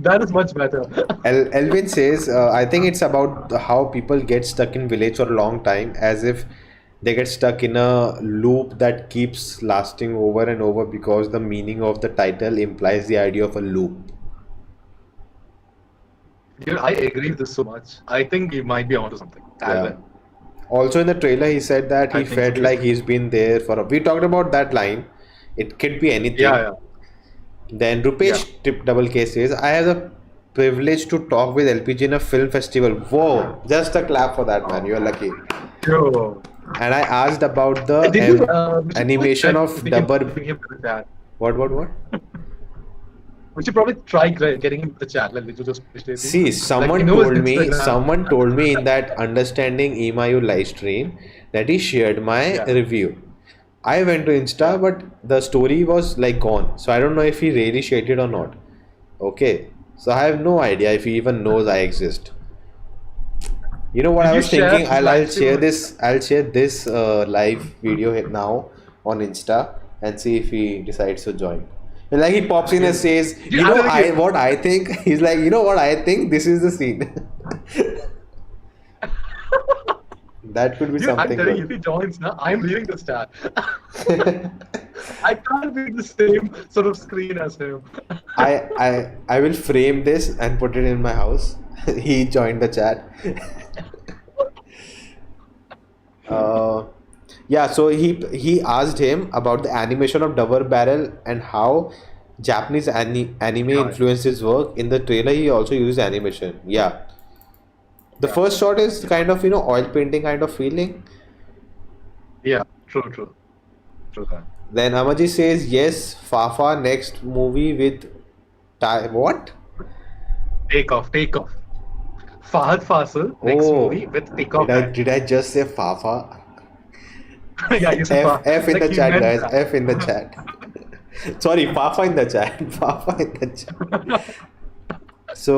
That is much better. Elvin says, I think it's about how people get stuck in village for a long time, as if they get stuck in a loop that keeps lasting over and over because the meaning of the title implies the idea of a loop. Dude, I agree with this so much. I think he might be onto something. Yeah. Alvin. Also in the trailer, he said that I he think felt so. like he's been there for a. We talked about that line. It could be anything. Yeah. Then Rupesh Tip Double K says, I have the privilege to talk with LPG in a film festival. Whoa, just a clap for that, man. You're lucky. Yo. And I asked about the Did you, animation of we can Dubber. bring him to the chat. What? We should probably try getting him to the chat, like Lijo just pushed it. See, Like, someone he knows told me, Instagram. someone told me in that Understanding Emayu live stream that he shared my Yeah. review. I went to Insta, but the story was like gone. So I don't know if he really shared it or not. Okay. So I have no idea if he even knows I exist. You know what Did I you was share thinking? his I'll live share stream? this. I'll share this live video now on Insta and see if he decides to join. And like he pops in and says, Yeah, what I think. He's like, you know what I think. This is the scene. That could be Dude, I'm something telling you, good. if he joins now, I'm leaving the chat. I can't be the same sort of screen as him. I will frame this and put it in my house. He joined the chat. Yeah, so he asked him about the animation of Double Barrel and how Japanese anime Yeah. influenced his work. In the trailer, he also used animation. Yeah. The Yeah. first shot is kind of, oil painting kind of feeling. Yeah, true. True that. Then Amaji says, yes, Fafa next movie with what? Take off. Fahad Fasil, next Oh, movie with Takeoff. did I just say Fafa? Yeah, you said Fahad. F in Like the he chat, meant guys. that. F in the chat. Sorry, Fafa in the chat. Fafa in the chat. So,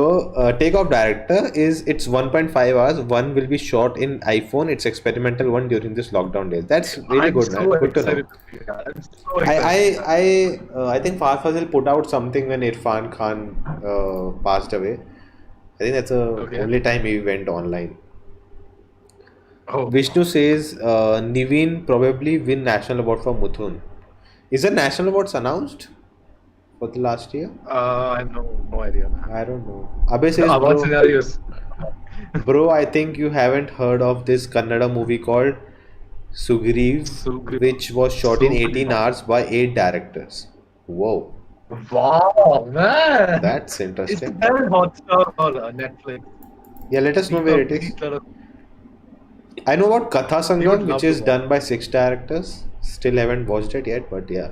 Takeoff director it's 1.5 hours. One will be shot in iPhone. It's experimental one during this lockdown days. That's really I'm good, man. so Good to know. excited to see that. I'm so excited. I think Fazal put out something when Irfan Khan passed away. I think that's the Okay. only time he went online. Oh, Vishnu says Niveen probably win national award for Muthun. Is the national awards announced for the last year? I have no idea. I don't know. Abe The says, award scenarios. bro, I think you haven't heard of this Kannada movie called Sugriv, Sugriv. which was shot in 18 Sugriv. hours by 8 directors. Whoa, Wow, man. that's Is interesting. it there in Hotstar or Netflix? Yeah, let us know where it is. I know about Katha We would Sangam, love which to is watch. done by 6 directors. Still haven't watched it yet, but yeah.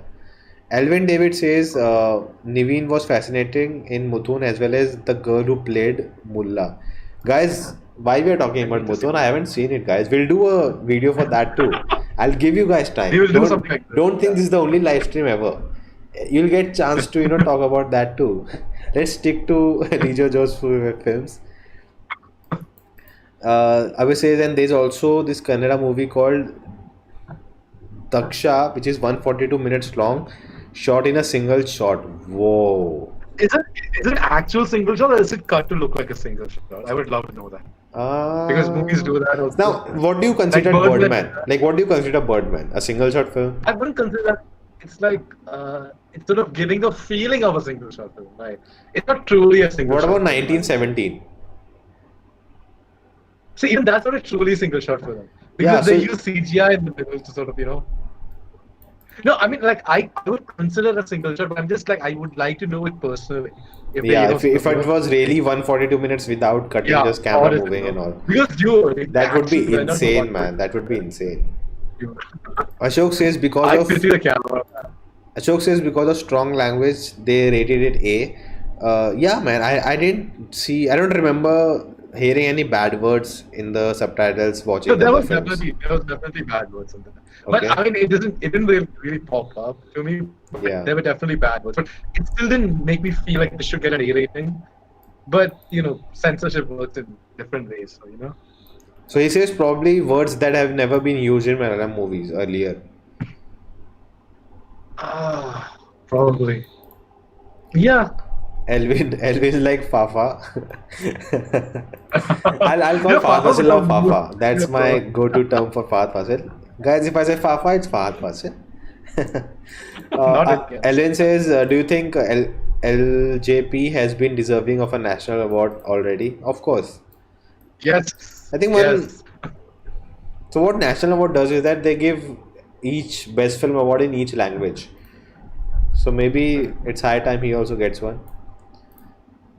Alvin David says Niveen was fascinating in Muthun as well as the girl who played Mulla. Guys, why we are talking I about need to see Muthun? I that. haven't seen it, guys. We'll do a video for that too. I'll give you guys We time. will do something like this. Don't think Yeah. this is the only live stream ever. You'll get chance to talk about that too. Let's stick to Lijo Joe's films. I will say then there's also this Kannada movie called Daksha, which is 142 minutes long, shot in a single shot. Whoa. Is it is it actual single shot or is it cut to look like a single shot? I would love to know that because movies do that Now, also. what do you Like consider Birdman. Birdman? Like, what do you consider Birdman? A single shot film? I wouldn't consider that. It's like it's sort of giving the feeling of a single shot film, right? It's not truly a single What shot about film, right? 1917? So even that's not a truly single shot film Yeah, because they so use CGI in the middle to sort of No, I mean like I would consider a single shot, but I'm just like I would like to know it personally. If they, yeah, you know, if sort of, it was really 142 minutes without cutting, yeah, just camera or is it, moving and all, because you that would be actually went on for insane, one man. That would be insane. you. Ashok says because I of pity the camera. Ashok says because of strong language, they rated it A. Yeah, man, I didn't see, I don't remember hearing any bad words in the subtitles No, watching there other was films. definitely bad words in there. But Okay. I mean, it didn't really pop up to me. But Yeah. there were definitely bad words, but it still didn't make me feel like this should get an A rating. But censorship works in different ways, so. So he says probably words that have never been used in Malayalam movies earlier. Probably. Yeah. Elvin's like Fafa. I'll call Yeah, Fahad Papa Fasil now was a Fafa. That's yeah, my bro. go-to term for Fahad Fasil. Guys, if I say Fafa, it's Fahad Fasil. Not again. Elvin says, do you think LJP has been deserving of a national award already? Of course. Yes. I think Yes. so what national award does is that they give each best film award in each language. So maybe it's high time he also gets one.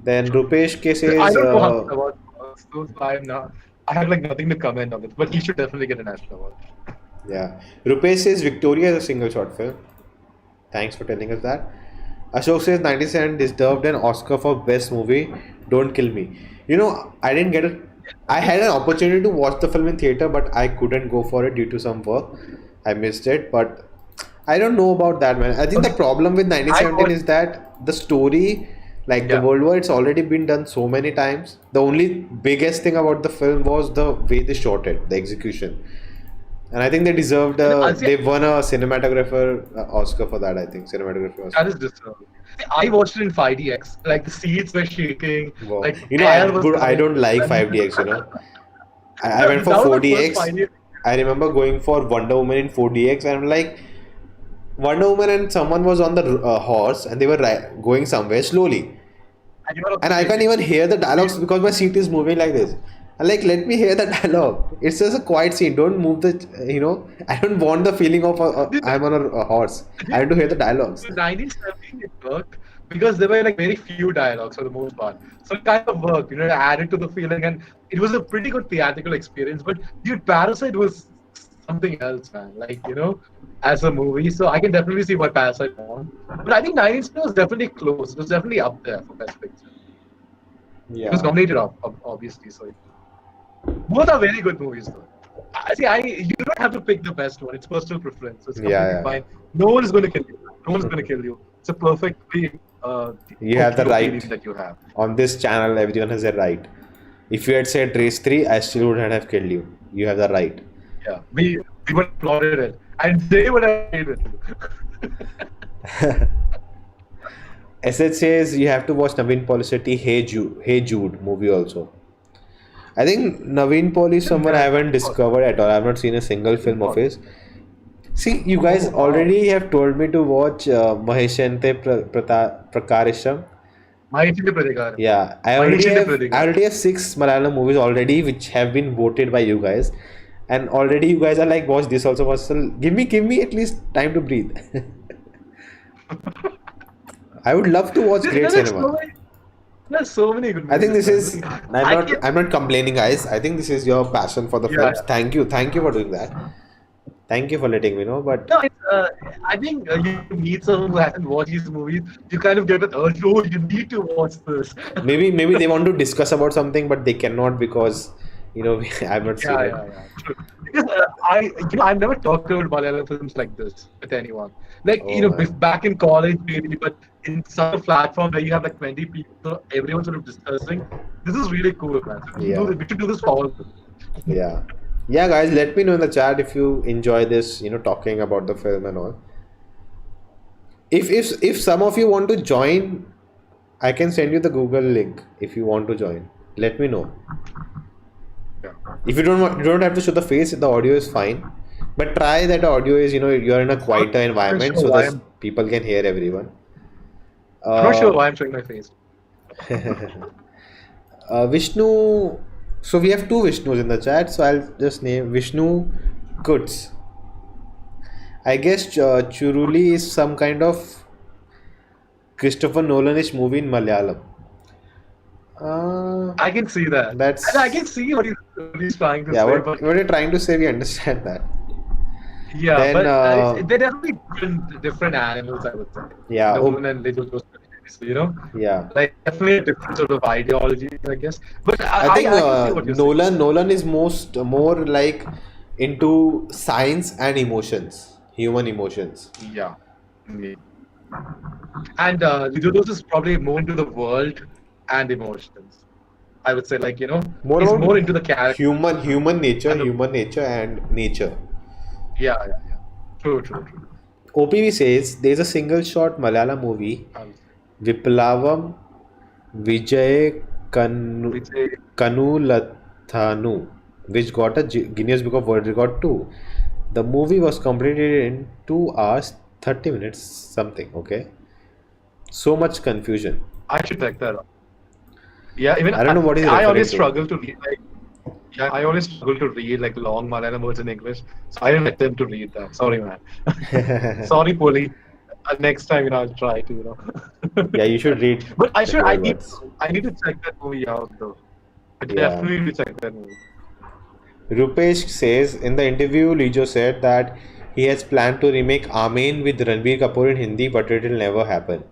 Then Rupesh K I says, don't know how award so I'm not. I have like nothing to comment on it, but he should definitely get a national award. yeah. Rupesh says Victoria is a single short film. Thanks for telling us that. Ashok says 97 deserved an Oscar for best movie. Don't kill me. I didn't get it. I had an opportunity to watch the film in theater, but I couldn't go for it due to some work. I missed it, but I don't know about that, man. I think the Okay. problem with I 1917 watched. is that the story, like the Yeah. World War, it's already been done so many times. The only biggest thing about the film was the way they shot it, the execution. And I think they deserved I'll say they won a cinematographer Oscar for that, I think. Cinematography Oscar. that is disturbing. I watched it in 5DX. Like the seats were shaking. Wow. Like I, air was I coming. don't like 5DX. I went for That was the 4DX. first 5DX. I remember going for Wonder Woman in 4DX and I'm like, Wonder Woman and someone was on the horse and they were going somewhere slowly. And you know, And I can't even hear the dialogues because my seat is moving like this. I'm like, let me hear the dialogue. It's just a quiet scene. Don't move I don't want the feeling of I'm on a horse. I want to hear the dialogues. in 1917 it worked because there were like very few dialogues for the most part. So it kind of worked, it added to the feeling and it was a pretty good theatrical experience. But dude, Parasite was something else, man. Like, as a movie. So I can definitely see why Parasite won. But I think 1917 was definitely close. It was definitely up there for Best Picture. It was Yeah. nominated, obviously. So both are very good movies, though. You don't have to pick the best one. It's personal preference. So it's completely Yeah. fine. No one is going to kill you. No one's going to kill you. It's a perfectly You have the okay right. opinion that you have. On this channel, everyone has a right. If you had said race 3, I still wouldn't have killed you. You have the right. Yeah, we would have applauded it, and they would have made it. SH says you have to watch Naveen Polishetty Hey Jude movie also. I think Naveen Poli is someone I haven't discovered at all. I've not seen a single film of his. See, you guys Oh, wow. already have told me to watch Maheshante Prakarisham. Maheshante Pradikar. Yeah, Maheshante I already have 6 Malayalam movies already which have been voted by you guys. And already you guys are like, watch this also, watch this. Give me at least time to breathe. I would love to watch great cinema. There's so many good movies. I think this is. man. I'm not complaining, guys. I think this is your passion for the Yeah, films. yeah. Thank you for doing that. Thank you for letting me know. But No, I think you meet someone who hasn't watched these movies, you kind of get that urge, oh, you need to watch this. maybe they want to discuss about something, but they cannot because I've not seen it. Yeah. True. Because I've never talked about Malayalam films like this with anyone. Like, Oh man. back in college, maybe, but in such a platform where you have like 20 people, everyone sort of discussing, this is really cool, man. So Yeah. we should do this for all of them. Yeah. Yeah, guys, let me know in the chat if you enjoy this, talking about the film and all. If some of you want to join, I can send you the Google link if you want to join. Let me know. Yeah. If you don't have to show the face, the audio is fine. But try that audio is, you're in a quieter I'm not environment sure so why that people can hear everyone. I'm not sure Uh, why I'm showing my face. Vishnu, so we have two Vishnus in the chat, so I'll just name Vishnu Kuts. I guess Churuli is some kind of Christopher Nolanish movie in Malayalam. Uh, I can see that. And I that's can see what he's trying to yeah. say, but What you're trying to say, we understand that. yeah, Then but they're definitely different animals, I would say. yeah, Nolan and Lijo, yeah. like definitely a different sort of ideology, I guess. But I think I can see what you're saying. Nolan is more like into science and emotions, human emotions. Yeah. Yeah. And Lijo is probably more into the world and emotions. I would say, like, More he's about more into the character. And human nature and nature. yeah. True. OPV says there's a single shot Malayalam movie, Um, Viplavam Vijay Vijay, Kanulathanu, which got a Guinness Book of World Record too. The movie was completed in 2 hours 30 minutes something. Okay, so much confusion. I should check that out. Yeah, even I don't know what he's I always referring to. struggle to read I always struggle to read like long Malayalam words in English, so I didn't attempt to read that. Sorry, man. Sorry, Poli. Next time, I'll try to. Yeah, you should read But the 12 words. I need to check that movie out though. I Yeah. definitely need to check that movie. Rupesh says in the interview, Lijo said that he has planned to remake Amen with Ranbir Kapoor in Hindi, but it will never happen.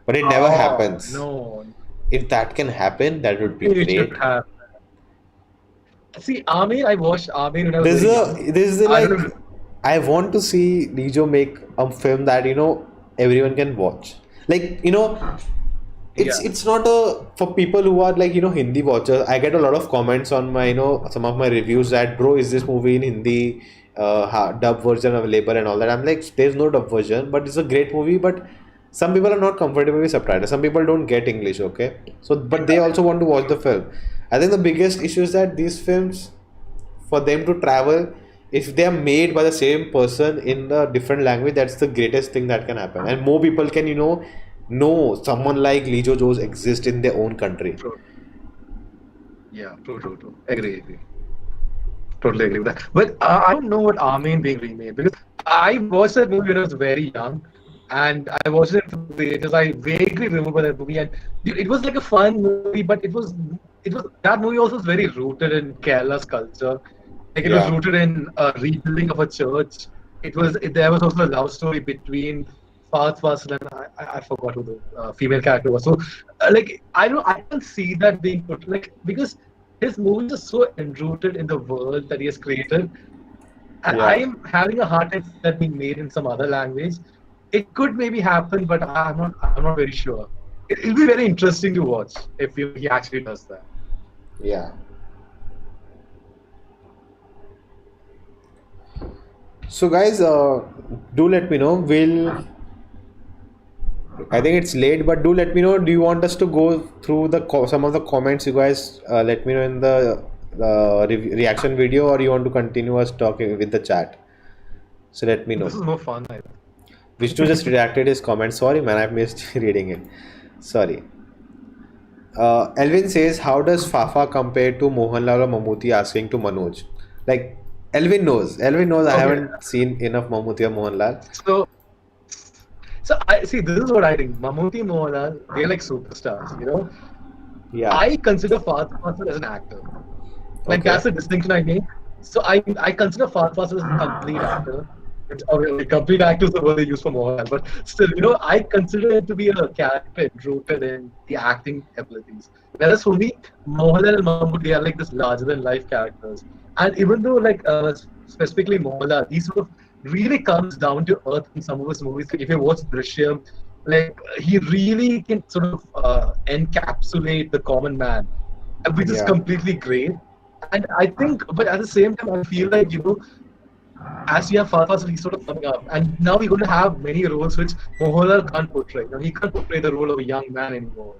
But it never happens. No, If that can happen, that would be it should great. have. See, Amin, I watched Amin when I was This is very a young. this is the, I like don't know. I want to see Lijo make a film that everyone can watch. Like it's Yeah. it's not a for people who are like Hindi watchers. I get a lot of comments on my some of my reviews that bro, is this movie in Hindi dub version available and all that. I'm like, there's no dub version, but it's a great movie. But some people are not comfortable with subtitles. Some people don't get English. Okay, so but they also want to watch the film. I think the biggest issue is that these films, for them to travel, if they are made by the same person in a different language, that's the greatest thing that can happen, and more people can know someone like Lijo Joes exist in their own country. True. Yeah, true. Agree. Totally agree with that. But I don't know what Amin being remade because I watched that movie when I was very young, and I watched it in theaters. I vaguely remember that movie, and it was like a fun movie, but it was that movie also was very rooted in Kerala's culture. Like it was Yeah. rooted in a rebuilding of a church. There was also a love story between Fazal and I forgot who the female character was. So like I don't see that being put like because his movies are so enrooted in the world that he has created. And I Yeah. am having a hard time seeing that being made in some other language. It could maybe happen, but I'm not very sure. It'll be very interesting to watch if he actually does that. Yeah. So guys, do let me know. I think it's late, but do let me know. Do you want us to go through some of the comments? You guys let me know in the reaction video, or you want to continue us talking with the chat. So let me know. This is more fun, I think. Vishnu just redacted his comment. Sorry, man, I missed reading it. Sorry. Elvin says, how does Fafa compare to Mohanlal or Mammootty asking to Manoj? Like, Elvin knows. Elvin knows I Okay. haven't seen enough Mammootty or Mohanlal. So I see. This is what I think. Mammootty, Mohanlal, they're like superstars. Yeah. I consider Fazal as an actor. Like Okay. that's the distinction I make. So I consider Fahad Fawcett as a complete actor. Or complete actor is the word they use for Mohanlal, but still, I consider him to be a character rooted in the acting abilities. Whereas for me, Mohanlal and Mammootty are like this larger than life characters. And even though specifically Mohanlal, he sort of really comes down to earth in some of his movies. Like if you watch Drishyam, like he really can sort of encapsulate the common man, which is Yeah. completely great. And I think, but at the same time, I feel like, as we have Fahad Fawcett, he's sort of coming up. And now we're going to have many roles which Mohanlal can't portray. He can't portray the role of a young man anymore.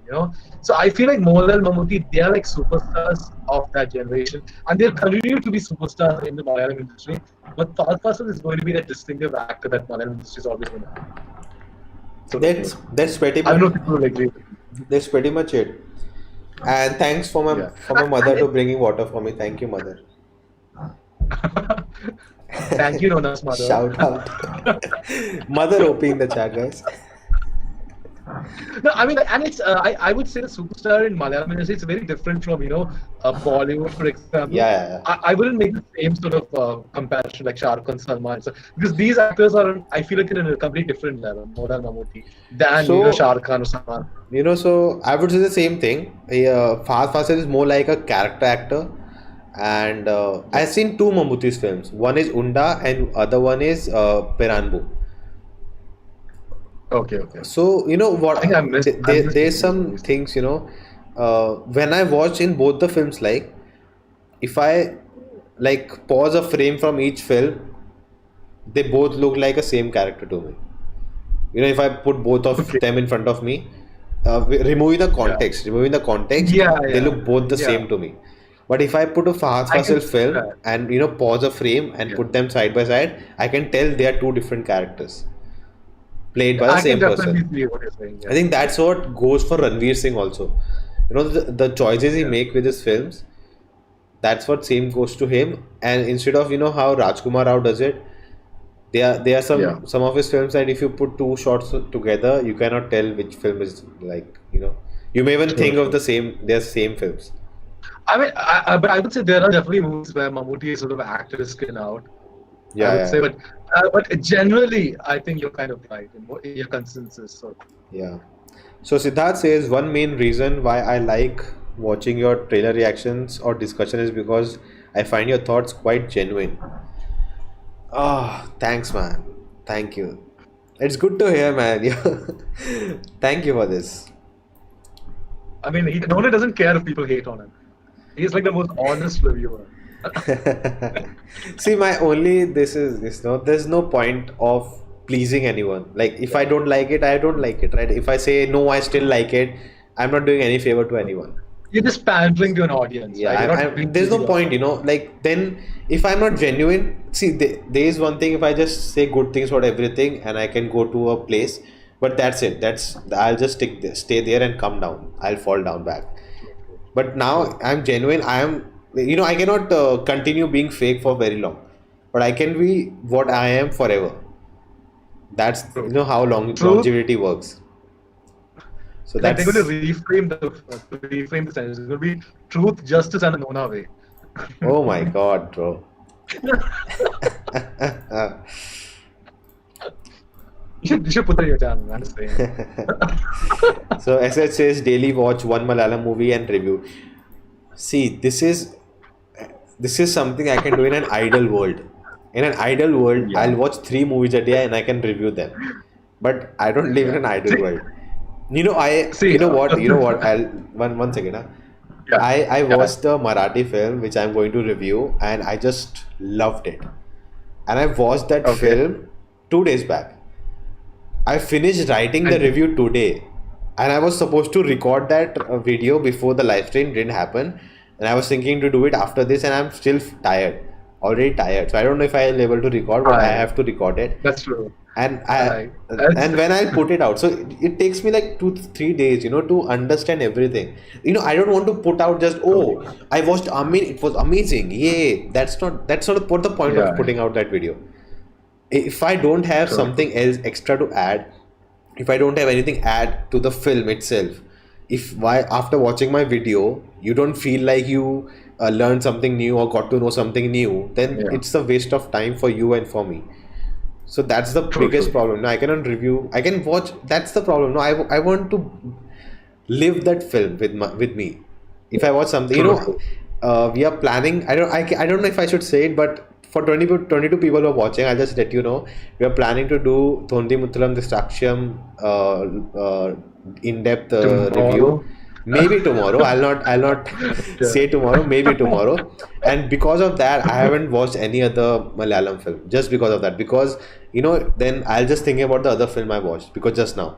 So I feel like Mohanlal, Mammootty, they are like superstars of that generation. And they'll continue to be superstars in the Malayalam industry. But Fahad Fawcett is going to be that distinctive actor that Malayalam industry is always going to have. So That's pretty I don't know much if people will agree. it. And thanks Yeah. for my mother to bringing water for me. Thank you, mother. Thank you, Nona's mother. Shout out. Mother OP in the chat, guys. No, I mean, and it's I would say the superstar in Malayalam industry is very different from Bollywood, for example. Yeah. I wouldn't make the same sort of comparison like Shah Rukh Khan, Salman, so, because these actors are I feel like they're in a completely different level, more than Mammootty, than So, Shah Rukh Khan or Salman. so I would say the same thing. Fahad Fawcett is more like a character actor. And I've seen two Mammootty's films. One is Unda and other one is Peranbu. Okay. So, you know what? I think I missed. I missed There's these some movies. things, when I watch in both the films, like, if I like pause a frame from each film, they both look like a same character to me. If I put both of Okay. them in front of me, Yeah. removing the context, Yeah. they look both the Yeah. same to me. But if I put a Fahad I can Fawcett see film that. and pause a frame and Yeah. put them side by side, I can tell they are two different characters played by the I can same definitely person. see what you're saying. I Yeah. think that's what goes for Ranveer Singh also. The choices he Yeah. make with his films, that's what same goes to him. And instead of how Rajkumar Rao does it, there are Yeah. some of his films that if you put two shots together, you cannot tell which film is like. You may even think of True. they're same films. I mean, but I would say there are definitely movies where Mammootty is sort of acted his skin out. I would Yeah, say, but generally, I think you're kind of right in your consensus. So yeah. So Siddharth says one main reason why I like watching your trailer reactions or discussion is because I find your thoughts quite genuine. Ah, thanks, man. Thank you. It's good to hear, man. Thank you for this. I mean, he Nolan doesn't care if people hate on him. He's like the most honest reviewer. See, my only this is there's no point of pleasing anyone. Like if I don't like it, I don't like it, right? If I say no, I still like it, I'm not doing any favor to anyone. You're just pandering to an audience, Yeah, right? You're not being there's no truly point, authentic. like then if I'm not genuine, see, there is one thing if I just say good things about everything and I can go to a place, but that's it. I'll just stay there and come down. I'll fall down back. But now True. I'm genuine. I cannot continue being fake for very long, but I can be what I am forever. That's True. how Truth, longevity works. So like they're going that's to reframe the sentence. It's going to be truth, justice, and a Nona way. oh my God, bro. You should put that in your channel. I'm just saying. So SH says daily watch one Malayalam movie and review. See, this is something I can do in an ideal world. In an ideal world, Yeah. I'll watch 3 movies a day and I can review them. But I don't live in Yeah. an ideal See, world. see, You know what? You know what? I'll one second. Huh? yeah, I yeah, watched a Marathi film which I'm going to review and I just loved it. And I watched that okay. film 2 days back. I finished writing the And review today, and I was supposed to record that video before the live stream didn't happen. And I was thinking to do it after this, and I'm still tired, already tired. So I don't know if I'll be able to record, but I right, have to record it. that's true. And Right. That's, when I put it out, so it takes me like 2 3 days, to understand everything. I don't want to put out just true. I watched. It was amazing. Yay! That's not what the point of Yeah, putting out that video. If I don't have true. something else extra to add, if I don't have anything add to the film itself, if why after watching my video you don't feel like you learned something new or got to know something new, then Yeah. it's a waste of time for you and for me. So that's the True, biggest true. problem. No, I cannot review. I can watch. That's the problem. No, I want to live that film with me. If I watch something, True, true. we are planning. I don't know if I should say it, but for 22 people who are watching, I'll just let you know. We are planning to do Thondi Muthalam Distraksham in-depth review. Tomorrow. Maybe tomorrow. I'll not Yeah. say tomorrow. Maybe tomorrow. And because of that, I haven't watched any other Malayalam film. Just because of that. Because then I'll just think about the other film I watched. Because just now.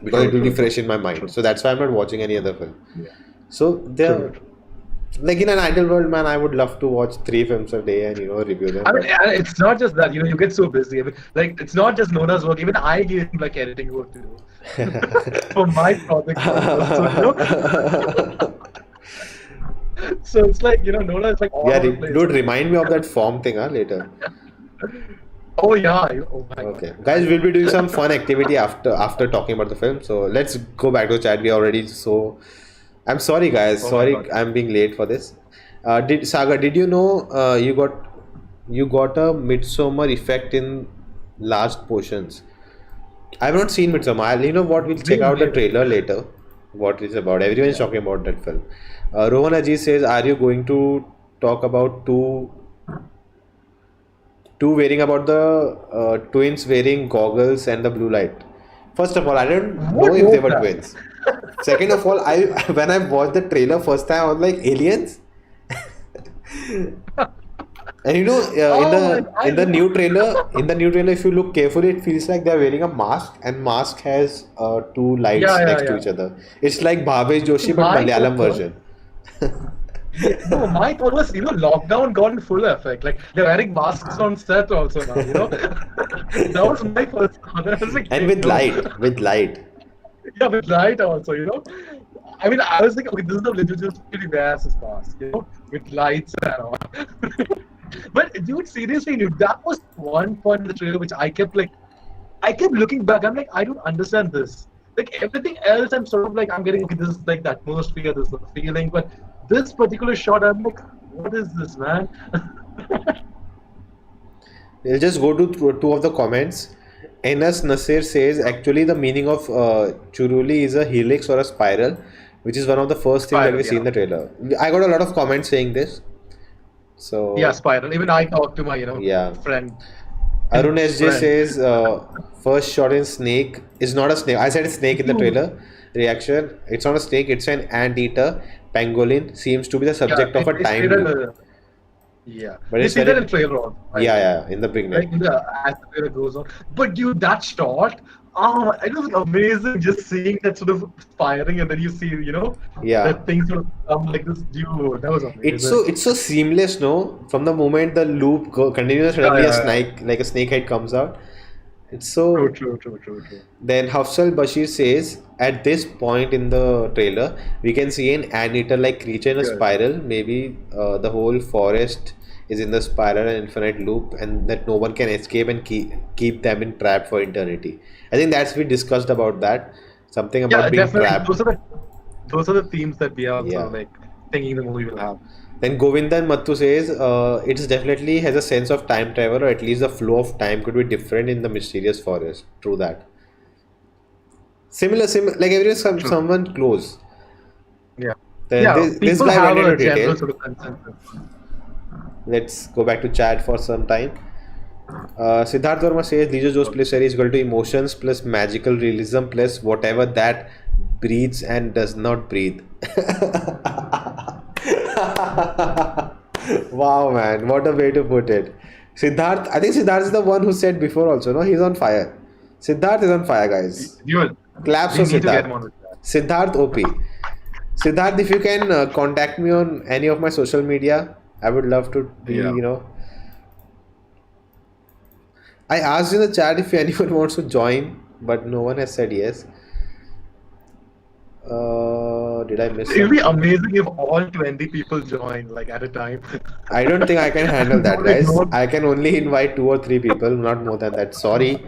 Because True, it will be true, fresh in my true. mind. So that's why I'm not watching any other film. Yeah. So True, there, true. like in an ideal world, man, I would love to watch 3 films a day and review them. I mean, But it's not just that, you get so busy. I mean, like, it's not just Nona's work. Even I gave him like editing work to do for my project also. So, so it's like, Nona is like all yeah, over the place. dude, remind me of that form thing, later. Oh yeah. Oh my Okay, God. guys, we'll be doing some fun activity after talking about the film. So let's go back to chat. We are already so. I'm sorry, guys. Oh my Sorry, God. I'm being late for this. Did you know you got a midsummer effect in large portions? I've not seen Midsummer. You know what? We'll check out the trailer later. What it's about. Everyone's talking about that film. Rohan Ajit says, "Are you going to talk about two wearing about the twins wearing goggles and the blue light?" First of all, I don't know What if they was were that? twins. Second of all, I when I watched the trailer first time, I was like, aliens. And in the new trailer, if you look carefully, it feels like they're wearing a mask, and mask has two lights Yeah, next to yeah, each other. It's like Bhavesh Joshi, but My Malayalam thought was, version. no, my thought was, lockdown got in full effect. Like, they're wearing masks on set also now. That was my first thought. I was like, And hey, with no. light. Yeah, with light also. I mean, I was like, okay, this is the legit just really wears his mask, with lights and all. But dude, seriously, dude, that was one point in the trailer which I kept looking back. I'm like, I don't understand this. Like everything else, I'm sort of like, I'm getting, okay, this is like the atmosphere, this is the feeling, but this particular shot, I'm like, what is this, man? We'll just go to two of the comments. Enas Nasir says actually the meaning of Churuli is a helix or a spiral, which is one of the first things that Spiral, we see in the trailer. I got a lot of comments saying this. So Yeah, spiral. Even I talked to my, yeah. friend. Arun SJ Friend. says first shot in snake is not a snake. I said snake in the trailer. Reaction. It's not a snake. It's an anteater. Pangolin seems to be the subject of a they time say that, loop. yeah. But They it's say very that in trailer also, right? yeah, in the Like beginning. as the trailer goes on. But dude, that shot, it was amazing just seeing that sort of firing and then you see, Yeah. that thing sort of come like this. Dude, that was amazing. It's so seamless, no? From the moment the loop continues, suddenly a Yeah. snake like a snake head comes out. It's True, so. true, true, true, true. Then Hafsal Bashir says, at this point in the trailer, we can see an anteater-like creature in a Good. spiral. Maybe the whole forest is in the spiral and infinite loop, and that no one can escape and keep them in trap for eternity. I think that's we discussed about that. Something Yeah, about being definitely. trapped. Those are the themes that we are also Yeah. like thinking the movie will have. Then Govindan Mattu says it definitely has a sense of time travel, or at least the flow of time could be different in the mysterious forest. True that. Similar, like everyone, True. someone close. Yeah. Then Yeah, this people guy have went a into general detail. sort of consensus. Let's go back to chat for some time. Siddharth Verma says Lijo Joe's Pellissery is equal to emotions plus magical realism plus whatever that breathes and does not breathe. Wow, man, what a way to put it. Siddharth, I think Siddharth is the one who said before also, no? He's on fire. Siddharth is on fire, guys. Dude, Claps we for need to get him Siddharth. on with that. Siddharth OP. Siddharth, if you can contact me on any of my social media, I would love to be, Yeah. I asked in the chat if anyone wants to join, but no one has said yes. Did I miss It would be something? amazing if all 20 people join like at a time. I don't think I can handle that, Not guys. ignored. I can only invite 2 or 3 people, not more than that. Sorry,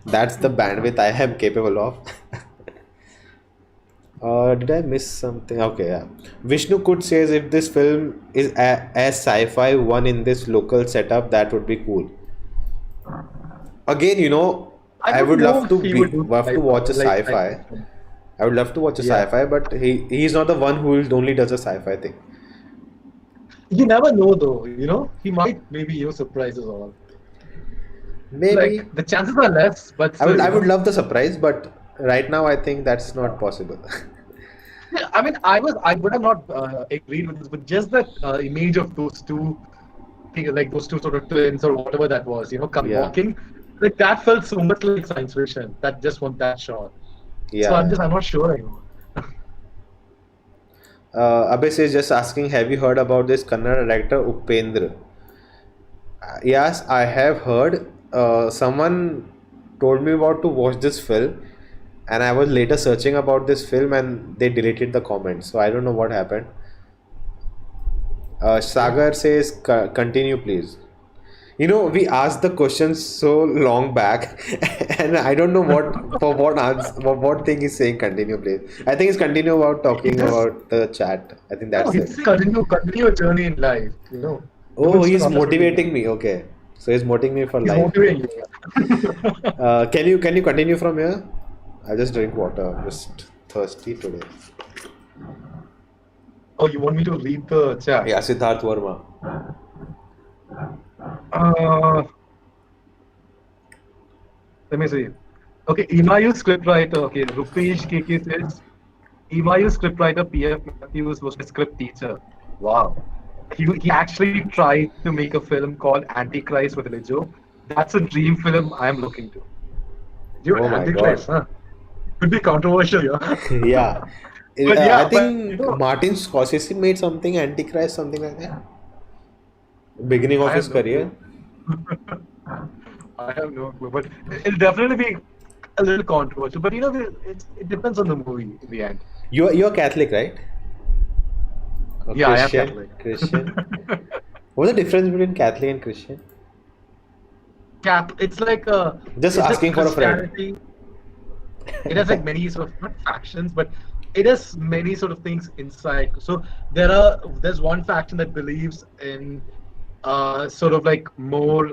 that's the bandwidth I am capable of. Did I miss something? Okay, yeah. Vishnu could says if this film is as sci-fi one in this local setup, that would be cool. Again, I I don't would know love if to he would do love to watch a sci-fi, like science sci-fi. fiction. I would love to watch a Yeah. sci-fi, but he's not the one who only does a sci-fi thing. You never know though, he might maybe surprise us all. Like Maybe the chances are less, but I would still, I would love the surprise, but right now I think that's not possible. Yeah, I mean, I would have not agreed with this, but just that image of those two, like those two sort of twins or whatever that was, come Yeah, walking, like that felt so much like science fiction. That just want that shot. So yeah, yeah. I'm not sure anymore. Abhis is just asking, have you heard about this Kannada director Upendra? Yes, I have heard. Someone told me about to watch this film, and I was later searching about this film, and they deleted the comments. So I don't know what happened. Okay. Sagar says, Continue, please." We asked the questions so long back, and I don't know what answer, what thing he's saying. Continue, please. I think he's continue about He talking just about the chat. I think no, that's he's it. saying continue a journey in life. Oh, Don't he's stop. That's what he motivating me. Okay, so he's motivating me for he's life. motivating you. Can you continue from here? I'll just drink water. I'm just thirsty today. Oh, you want me to read the chat? Yeah, Siddharth Verma. Uh, Let me see. Okay, Imayu scriptwriter. Okay, Rupesh KK says Imayu scriptwriter PF Matthews was a script teacher. Wow. He actually tried to make a film called Antichrist with Lijo. That's a dream film I'm looking to. Dude, Oh my God. Antichrist, huh? Could be controversial, yeah. Yeah. But I yeah, think Martin Scorsese made something Antichrist, something like that. Beginning of I his have no career. clue. I have no clue, but it'll definitely be a little controversial. But it depends on the movie in the end. You're Catholic, right? Or Yeah, I am Christian? Catholic. Christian. What's the difference between Catholic and Christian? It's Just it's like asking for a friend. Christianity. It has like many sort of not factions, but it has many sort of things inside. So there's one faction that believes in sort of like more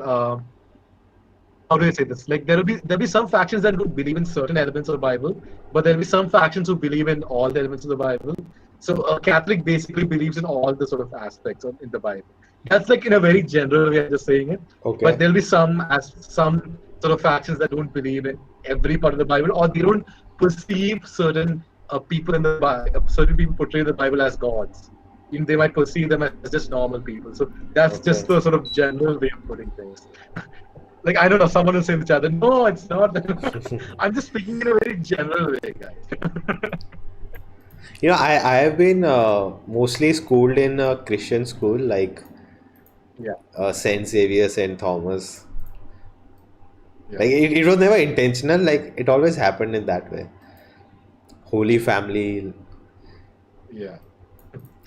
how do I say this? Like there'll be some factions that would believe in certain elements of the Bible, but there'll be some factions who believe in all the elements of the Bible. So a Catholic basically believes in all the sort of aspects in the Bible. That's like in a very general way, I'm just saying it. But Okay. there'll be some sort of factions that don't believe in every part of the Bible, or they don't perceive certain people in the Bible, certain people portray the Bible as gods. They might perceive them as just normal people. So that's Okay. just the sort of general way of putting things. Like I don't know, someone will say in the chat, no, it's not. I'm just speaking in a very general way, guys. I have been mostly schooled in a Christian school like Yeah, Saint Xavier, Saint Thomas. yeah, Like it was never intentional. Like it always happened in that way. Holy Family. yeah.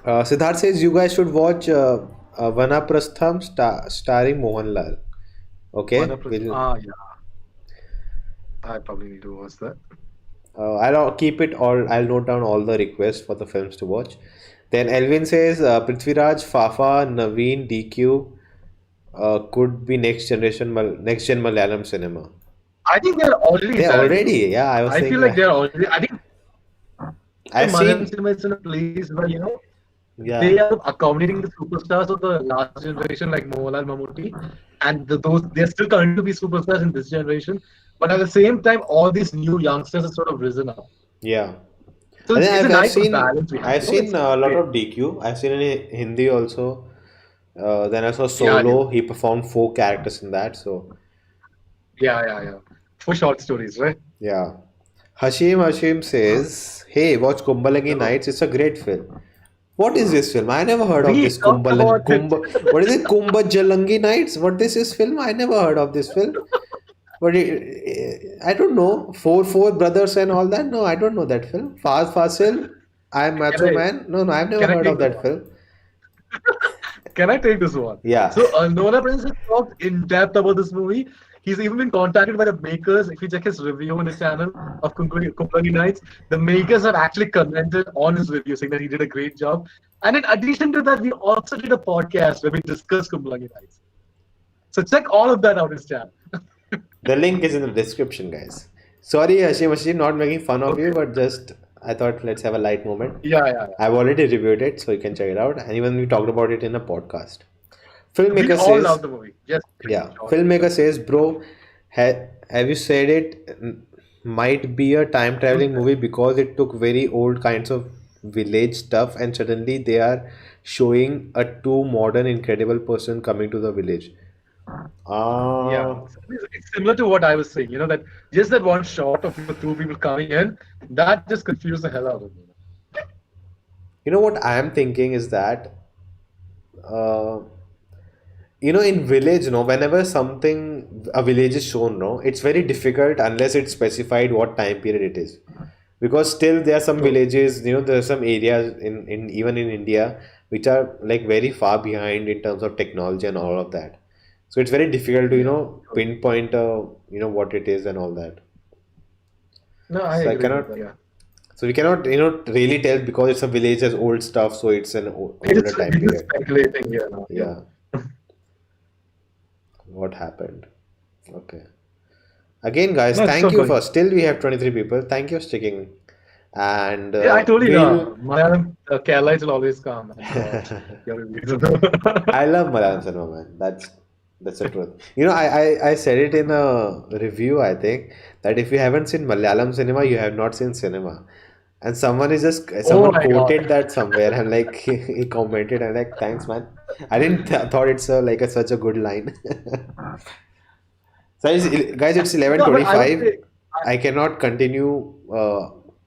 Siddharth says you guys should watch Vanaprastham starring Mohanlal. Okay, Yeah. I probably need to watch that. I'll keep it all. I'll note down all the requests for the films to watch. Then Elvin says Prithviraj, Fafa, Naveen, DQ could be next gen Malayalam cinema. I think they're already They there, already, yeah. I was I feel saying like that. they're already. I think the I've Malayalam seen, cinema is in a place where yeah, they are accommodating the superstars of the last generation like Mohanlal, Mammootty, and those they're still going to be superstars in this generation. But at the same time, all these new youngsters have sort of risen up. yeah. So And then it's a I've nice seen balance we have. I've seen It's a lot great. of DQ. I've seen in Hindi also. Then I saw Yeah, dude. Solo. He performed four characters in that. So Yeah. For short stories, right? yeah. Hashim says, "Hey, watch Kumbalangi So Nights. It's a great film." What is this film? I never heard of we this talked about it. What is it? Kumba Jalangi Nights? What this is film? I never heard of this film. But I don't know. Four brothers and all that. No, I don't know that film. Fazal, I'm Can Macho I Man. No, I've never can I heard take of this that one? film. Can I take this one? Yeah. So, Nola Prince has talked in depth about this movie. He's even been contacted by the makers. If you check his review on his channel of Kumbhagi Nights, the makers have actually commented on his review saying that he did a great job. And in addition to that, we also did a podcast where we discussed Kumbhagi Nights. So check all of that out in his channel. The link is in the description, guys. Sorry, Hashim, not making fun of you, Okay. but just I thought let's have a light moment. Yeah, yeah, yeah. I've already reviewed it, so you can check it out. And even we talked about it in a podcast. We Filmmaker all says, love the movie. Just yeah, filmmaker says, bro, have you said it might be a time traveling movie because it took very old kinds of village stuff and suddenly they are showing a too modern, incredible person coming to the village. Yeah, Ah, it's similar to what I was saying. That just that one shot of two people coming in, that just confused the hell out of me. you know what I am thinking is that uh, in village, whenever something a village is shown, it's very difficult unless it's specified what time period it is. Because still there are some True. villages, there are some areas in even in India which are like very far behind in terms of technology and all of that. So it's very difficult to, Yeah. True. pinpoint, what it is and all that. No, I So I agree with cannot, that. Yeah. so we cannot, really tell because it's a village has old stuff, so it's an older time We're just period. speculating here now. Yeah. Yeah, what happened? Okay. Again, guys, No, it's thank not you going. for still we have 23 people. Thank you for sticking. And Yeah, I told you we'll now. Malayalam Keralites will always come and watch your reviews. I love Malayalam cinema, man. That's the truth. I said it in a review, I think, that if you haven't seen Malayalam cinema, you have not seen cinema. And Oh someone my quoted God. that somewhere and like he commented and like thanks, man. I didn't thought it's such a good line. So guys, it's No, but I would 11:25. say, I cannot continue.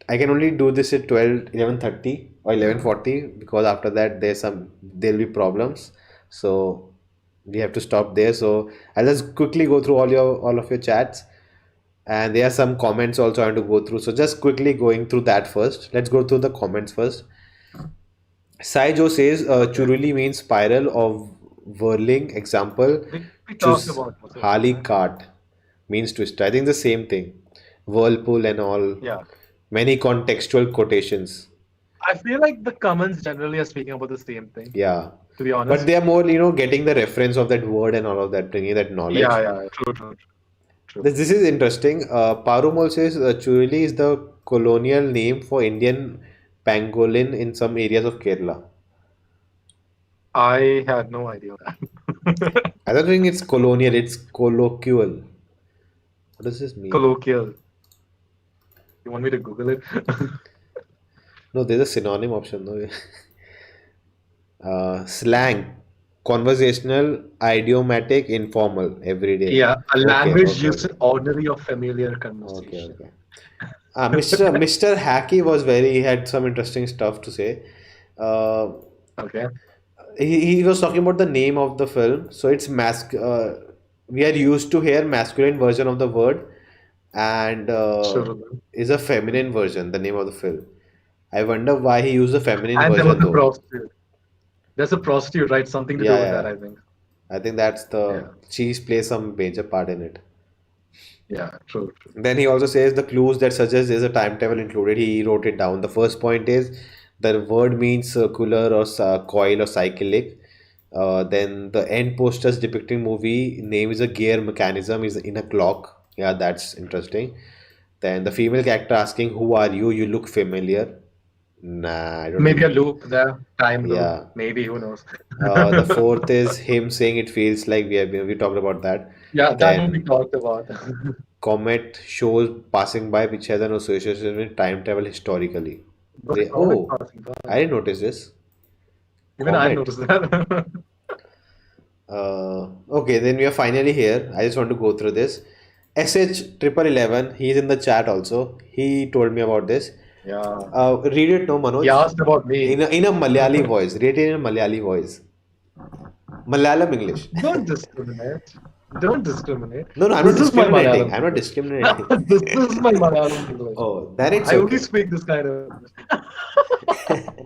I can only do this at 11:30 or 11:40 because after that there'll be problems. So we have to stop there. So I'll just quickly go through all of your chats, and there are some comments also I want to go through. So just quickly going through that first. Let's go through the comments first. Saijo says okay. Churuli means spiral of whirling. Example, We talked choose about most of this, Harley right? cart means twist. I think the same thing. Whirlpool and all. Yeah. Many contextual quotations. I feel like the comments generally are speaking about the same thing, Yeah. to be But honest. they are more, getting the reference of that word and all of that, bringing that knowledge. Yeah, yeah, true, true, true. This is interesting. Parumol says Churuli is the colonial name for Indian pangolin in some areas of Kerala. I had no idea that. I don't think it's colonial, it's colloquial. What does this mean? Colloquial. You want me to Google it? No, there's a synonym option. No. Slang, conversational, idiomatic, informal, everyday. Yeah, a Okay, language okay, used in okay. ordinary or familiar Okay, conversation. okay. Mr. Hacky was he had some interesting stuff to say. Uh, Okay. he was talking about the name of the film. So it's we are used to hear masculine version of the word and Sure. is a feminine version, the name of the film. I wonder why he used the feminine And there was version a though. prostitute. There's a prostitute, right? Something to do Yeah, with that, yeah. I think. I think that's Yeah. cheese plays some major part in it. Yeah, true, true. Then he also says the clues that suggest there's a time travel included. He wrote it down. The first point is the word means circular or coil or cyclic. Then the end posters depicting movie name is a gear mechanism is in a clock. Yeah, that's interesting. Then the female character asking, "Who are you? You look familiar." Nah, I don't Maybe a think. loop there, time loop. Yeah. Maybe, who knows? The fourth is him saying it feels like we talked about that. Yeah, that one we Then talked about. comet shows passing by which has an association with time travel historically. Was a comet Oh, passing I by? didn't notice this. Even I Comet. noticed that. Okay, then we are finally here. I just want to go through this. SH triple 11, he's in the chat also. He told me about this. Yeah. Read it, no, He Manoj. asked about me. In a Malayali voice. Read it in a Malayali voice. Malayalam English. Don't discriminate. Don't discriminate. No, no, I'm not This is my discriminating. Malayalam I'm not English. discriminating. This is my Malayalam English. Oh, then it's I only okay. speak this kind of English.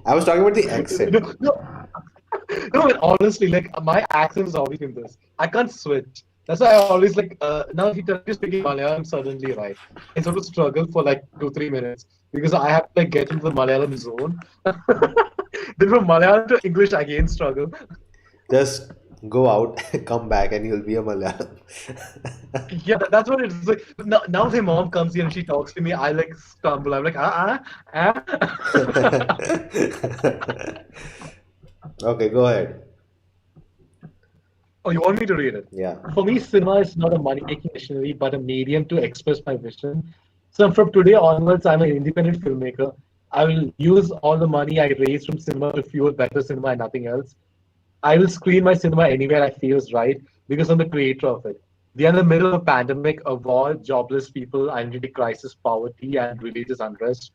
I was talking about the accent. No, No, but honestly, like my accent is always in this. I can't switch. That's why I always like. Now if you tell me to speak in Malayalam suddenly, right? I sort of struggle for like 2 3 minutes because I have to like get into the Malayalam zone. Then from Malayalam to English again struggle. Just go out, come back, and you'll be a Malayalam. Yeah, that's what it is. Like now my mom comes here and she talks to me. I like stumble. I'm like Okay, go ahead. Oh, you want me to read it? Yeah. For me, cinema is not a money-making machinery, but a medium to express my vision. So from today onwards, I'm an independent filmmaker. I will use all the money I raise from cinema to fuel better cinema and nothing else. I will screen my cinema anywhere I feel is right because I'm the creator of it. We are in the middle of a pandemic, a war, jobless people, identity crisis, poverty, and religious unrest.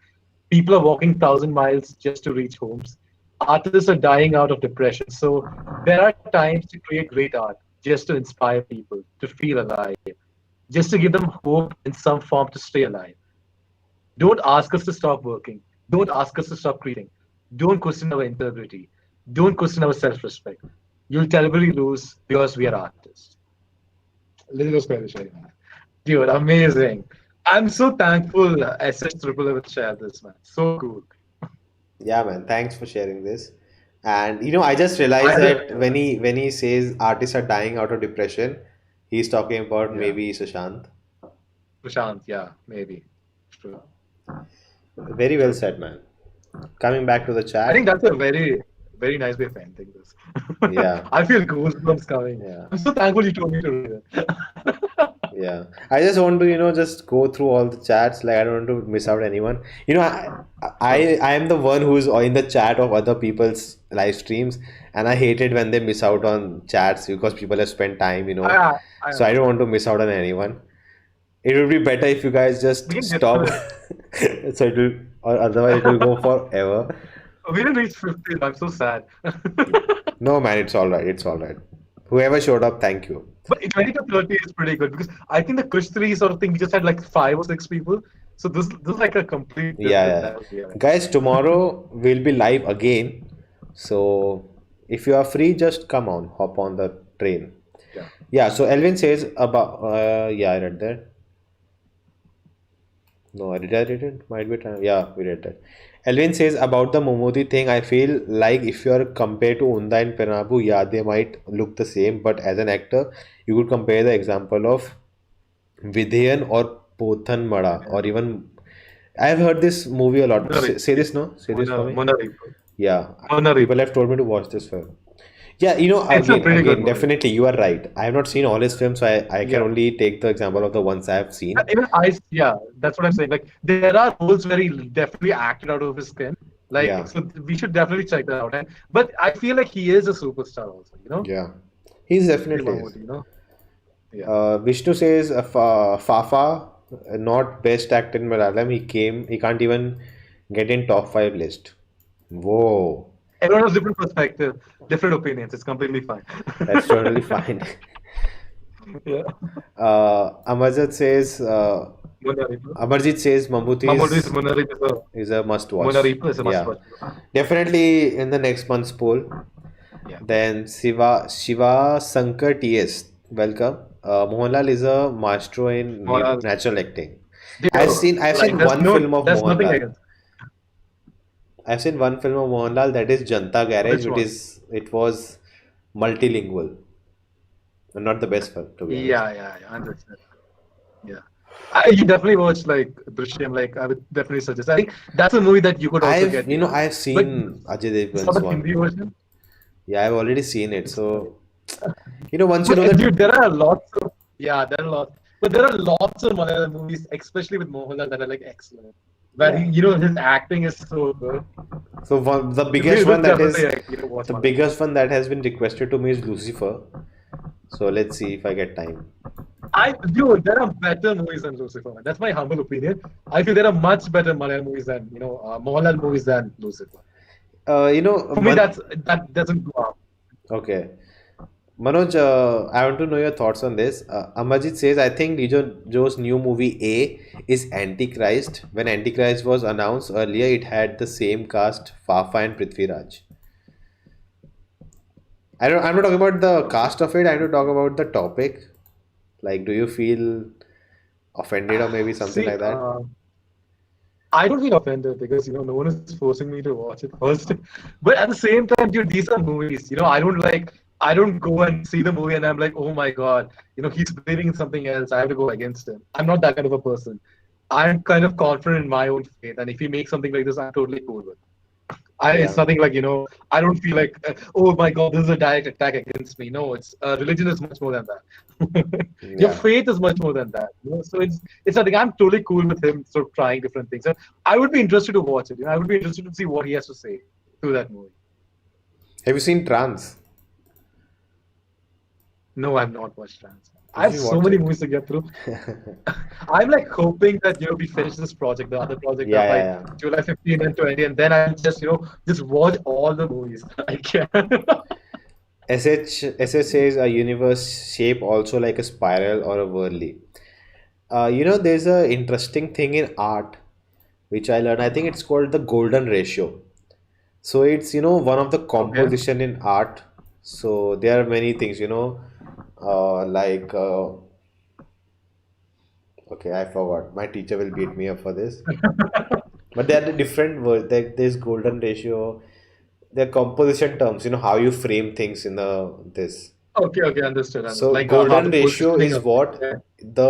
People are walking 1,000 miles just to reach homes. Artists are dying out of depression. So there are times to create great art, just to inspire people, to feel alive, just to give them hope in some form to stay alive. Don't ask us to stop working. Don't ask us to stop creating. Don't question our integrity. Don't question our self-respect. You'll terribly lose because we are artists. Little Pellissery, man. Dude, amazing. I'm so thankful SS Triple would share this, man. So cool. Yeah, man. Thanks for sharing this. And I just I realized did. that when he says artists are dying out of depression, he's talking about Yeah. maybe Sushant. Prashant, yeah, maybe. True. Very well True. said, man. Coming back to the I think chat. that's a very nice way of ending this. Yeah, I feel goosebumps coming. yeah, I'm so thankful you told me to read it. yeah. I just want to, just go through all the chats. Like I don't want to miss out anyone. Sure. I am the one who's in the chat of other people's live streams, and I hate it when they miss out on chats because people have spent time. I So I don't want understand. to miss out on anyone. It would be better if you guys We just can get to stop. it. So it will, or otherwise it will go forever. We didn't reach 50. I'm so sad. No, man, it's all right. It's all right. Whoever showed up, thank you. But 20 to 30 is pretty good because I think the Kush 3 sort of thing, we just had like 5 or 6 people. So this is like a complete Yeah, different yeah. level here. Guys, tomorrow we'll be live again. So if you are free, just come on, hop on the train. Yeah. Yeah, so Elvin says about, yeah, I read that. No, did I read it? Might be time. Yeah, we read that. Elvin says about the Momodi thing, I feel like if you're compared to Unda and Penabu, yeah, they might look the same, but as an actor, you could compare the example of Vidyan or Pothan Mada, or even I've heard this movie a lot. Munari. Say this, no? Say this for me. Munari. Yeah, Munari. people have told me to watch this film. Yeah, It's a pretty good again, movie. definitely, you are right. I have not seen all his films, so I can Yeah. only take the example of the ones I have seen. Even yeah, that's what I'm saying. Like there are roles where he definitely acted out of his skin. Like Yeah, so, we should definitely check that out. And but I feel like he is a superstar also. yeah, he's Feel definitely is. Mahmood. Yeah. Vishnu says Fafa, not best actor in Malayalam. He can't even get in top five list. Whoa, Everyone has different perspective, different opinions. It's completely fine. that's totally fine. Yeah. Amarjit says, Munari. Amarjit says Mammootty Munari is a must watch. Munari is a must Yeah, watch. definitely in the next month's poll. Yeah. Then Shiva Sankar TS, welcome. Mohanlal is a maestro in Moral. natural acting. Dude, I've like seen one film of there's nothing Mohanlal. against. I've seen one film of Mohanlal, that is Janta Garage, Which one? it was multilingual. Not the best film, to be honest. Yeah. Understand. Yeah. You definitely watch like Drishyam. Like I would definitely suggest. I think that's a movie that you could also get behind. I've But seen Ajay it's not Devgan's the one. Hindi version. Yeah, I've already seen it. It's So, once you know but that, dude, there are lots of there are lots, but there are lots of Malayalam movies, especially with Mohanlal, that are like excellent. Where yeah. his acting is so good. So the biggest We one will that is definitely watch the Malayalam. biggest one that has been requested to me is Lucifer. So let's see if I get time. Dude, there are better movies than Lucifer. That's my humble opinion. I feel there are much better Malayalam movies than Mohanlal movies than Lucifer. For me, that doesn't go up. Okay. Manoj, I want to know your thoughts on this. Amajit says, I think Lijo Joe's new movie A is Antichrist. When Antichrist was announced earlier, it had the same cast, Fafa and Prithviraj. I'm not talking about the cast of it. I'm to talk about the topic. Like, do you feel offended or maybe something See, like that? I don't feel offended because no one is forcing me to watch it first. But at the same time, dude, these are movies. I don't go and see the movie and I'm like, oh my God, he's believing in something else. I have to go against him. I'm not that kind of a person. I'm kind of confident in my own faith, and if he makes something like this, I'm totally cool with. It's Yeah, nothing like, I don't feel like, oh my God, this is a direct attack against me. No, it's religion is much more than that. Your yeah. faith is much more than that. So it's something I'm totally cool with him sort of trying different things. And I would be interested to watch it. I would be interested to see what he has to say through that movie. Have you seen Trans? No, I've not watched Trans. I You have should so watch many it. movies to get through. I'm like hoping that we finish this project, the other project, Yeah, by yeah, July 15 and 20, and then I'll just watch all the movies I can. yeah. SH says a universe shape also like a spiral or a whirly. There's a interesting thing in art which I learned. I think it's called the golden ratio. So it's one of the Okay. composition in art. So there are many things like okay, I forgot. My teacher will beat me up for this. But there are the different words. Like there's golden ratio. There are composition terms. How you frame things in the this. Okay, okay, understood. Understood. So Like how golden the ratio positioning is of it. what Yeah. the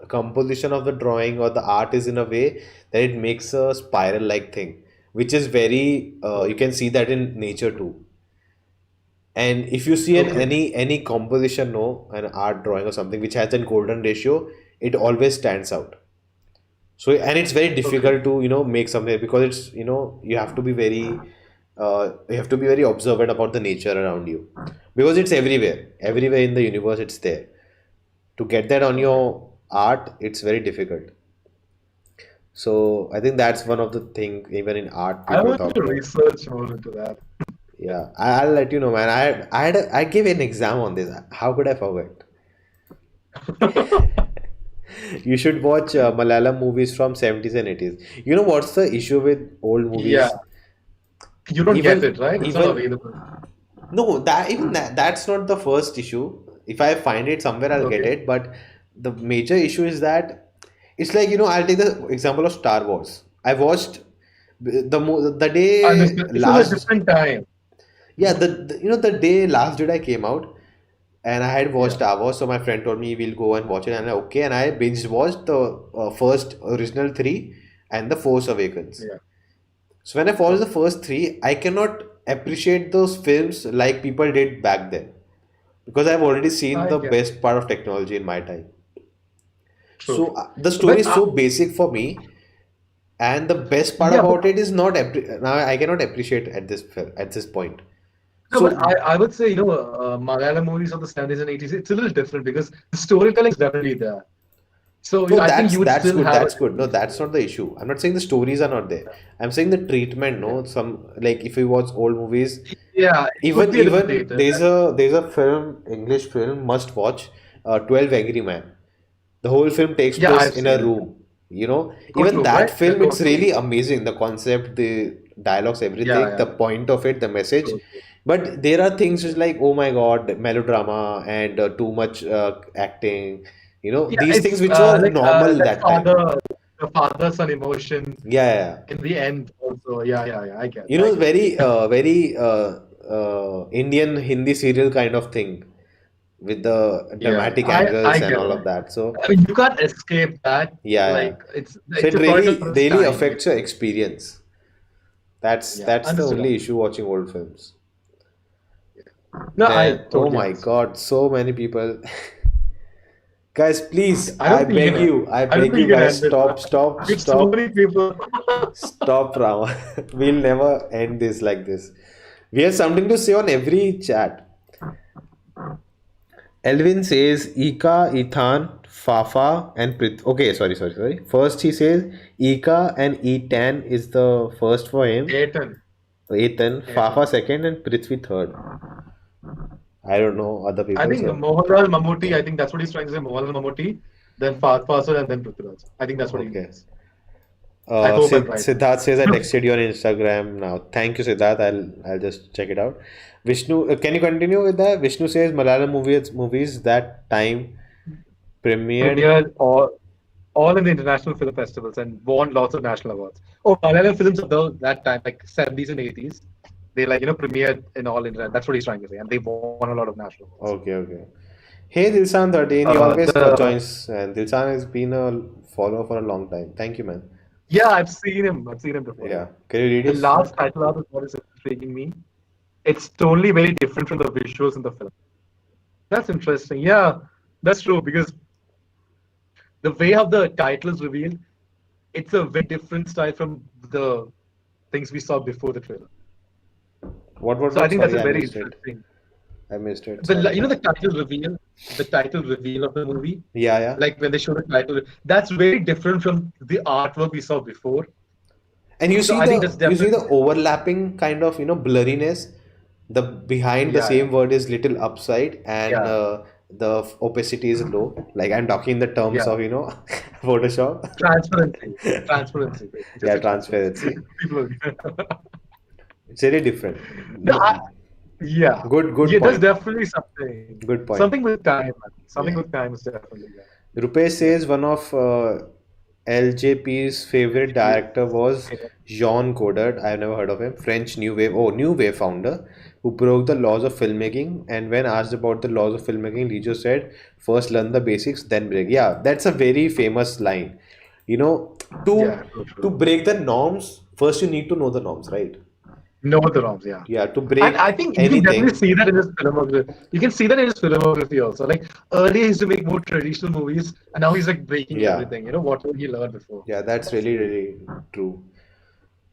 composition of the drawing or the art is in a way that it makes a spiral-like thing, which is very you Okay. can see that in nature too. And if you see Okay. any composition, no, an art drawing or something which has a golden ratio, it always stands out. So and it's very Okay. difficult to make something because it's you have to be very observant about the nature around you because it's everywhere in the universe it's there. To get that on Okay. your art, it's very difficult. So I think that's one of the things even in art I people want talk to about. research more into that. Yeah, I'll let you know, man. I gave an exam on this. How could I forget? You should watch Malayalam movies from 70s and 80s. You know what's the issue with old Yeah. movies? You don't get Even it, right? It's not even available. no, that's not the first issue. If I find it somewhere, I'll get Okay. it. But the major issue is that it's like I'll take the example of Star Wars. I watched the day Understood. This is a last different time. yeah the day Last Jedi came out, and I had watched Yeah. Star Wars. So my friend told me we'll go and watch it, and okay, and I binge watched the first original three and the Force Awakens. Yeah. So when I watched the Okay. first three, I cannot appreciate those films like people did back then because I've already seen I the get it. best part of technology in my time. True, So true. the story But is so basic for me, and the best part yeah, but about it is not now I cannot appreciate at this point. no, but So I would say, Malayalam movies of the 70s and 80s, it's a little different because the storytelling is definitely there. So, no, I think you would that's still good. have a That's good. No, different that's not experience. the issue. I'm not saying the stories are not there. I'm saying the treatment. Yeah. No, some like if you watch old movies, Yeah, it would be a little even dated. there's a film English film must watch, 12 Angry Men. The whole film takes Yeah, place I've in a seen it. room. Even Courtroom, that right? The film, it's courtroom. really amazing. The concept, the dialogues, Yeah, everything, the yeah. point of it, the message. True, true. But there are things just like, oh my God, melodrama and too much acting. Yeah, These things it's which were like normal that that time. the father-son emotion Yeah, yeah, yeah. in the end also. Yeah, yeah, yeah. I get. Very Indian Hindi serial kind of thing with the Yeah, dramatic I angles and get all it. of that. So, I mean, you can't escape that. yeah, yeah. Like So it's it a product really, of its really time. affects your experience. Yeah, That's the understood. only issue watching old films. No, I Then, oh totally my understand. God, so many people. Guys, please, I don't think you can. I don't think you can guys, end it, man. With so many people. stop, Rama. We'll never end this like this. We have something to say on every chat. Elvin says Ika, Ethan, Fafa, and Prit. Okay, sorry. First, he says Ika and Etan is the first for him. Ayrton. Ethan, Ayrton. Fafa second, and Prithvi third. I don't know other I people, think so Mohanlal Mammootty, I think that's what he's trying to say. Mohanlal Mammootty, then Fahad Fawcett, and then Prithviraj. I think that's what he okay. means. I hope I'm right. Siddharth says I texted you on Instagram now. Thank you, Siddharth. I'll just check it out. Vishnu, can you continue with that? Vishnu says Malayalam movies that time premiered. Premiered all in the international film festivals and won lots of national awards. Oh, Malayalam films of that time, like 70s and 80s, they like premiered in all internet. That's what he's trying to say, and they won a lot of national awards. Okay, okay. Hey Dilsan 13, he always The joins, and Dilsan has been a follower for a long time. Thank you, man. Yeah, I've seen him. I've seen him before. Yeah. Yeah. Can you read The his? last title art is what is intriguing me. It's totally very different from the visuals in the film. That's interesting. Yeah, that's true because the way how the title is revealed, it's a very different style from the things we saw before the trailer. So I What? think that's Sorry, a I very missed it. interesting. I missed it. The Sorry. the title reveal of the movie, Yeah, yeah. like when they show the title, that's very different from the artwork we saw before. And you So see I think that's the definitely overlapping kind of blurriness. The behind the yeah, yeah, same word is little upside, and yeah, the opacity is low. Like I'm talking in the terms yeah. of Photoshop. Transparency, basically. Just Yeah, a transparency. transparency. People, It's very different. no, yeah, Good yeah. That's point. definitely something. Good point. Something with time, man. Something Yeah. with time is definitely Rupesh says one of LJP's favorite director was yeah. Jean Godard. I've never heard of him. French New Wave founder who broke the laws of filmmaking. And when asked about the laws of filmmaking, Lijo said, "First learn the basics, then break." Yeah, that's a very famous line. You know, Yeah, to true, to true. break the norms, first you need to know the norms, right? No the wrongs, yeah. Yeah, to And break I think you can definitely anything. see that in his filmography. You can see that in his filmography also. Like earlier, he used to make more traditional movies, and now he's like breaking Yeah, everything. What he learned before. yeah, that's really true.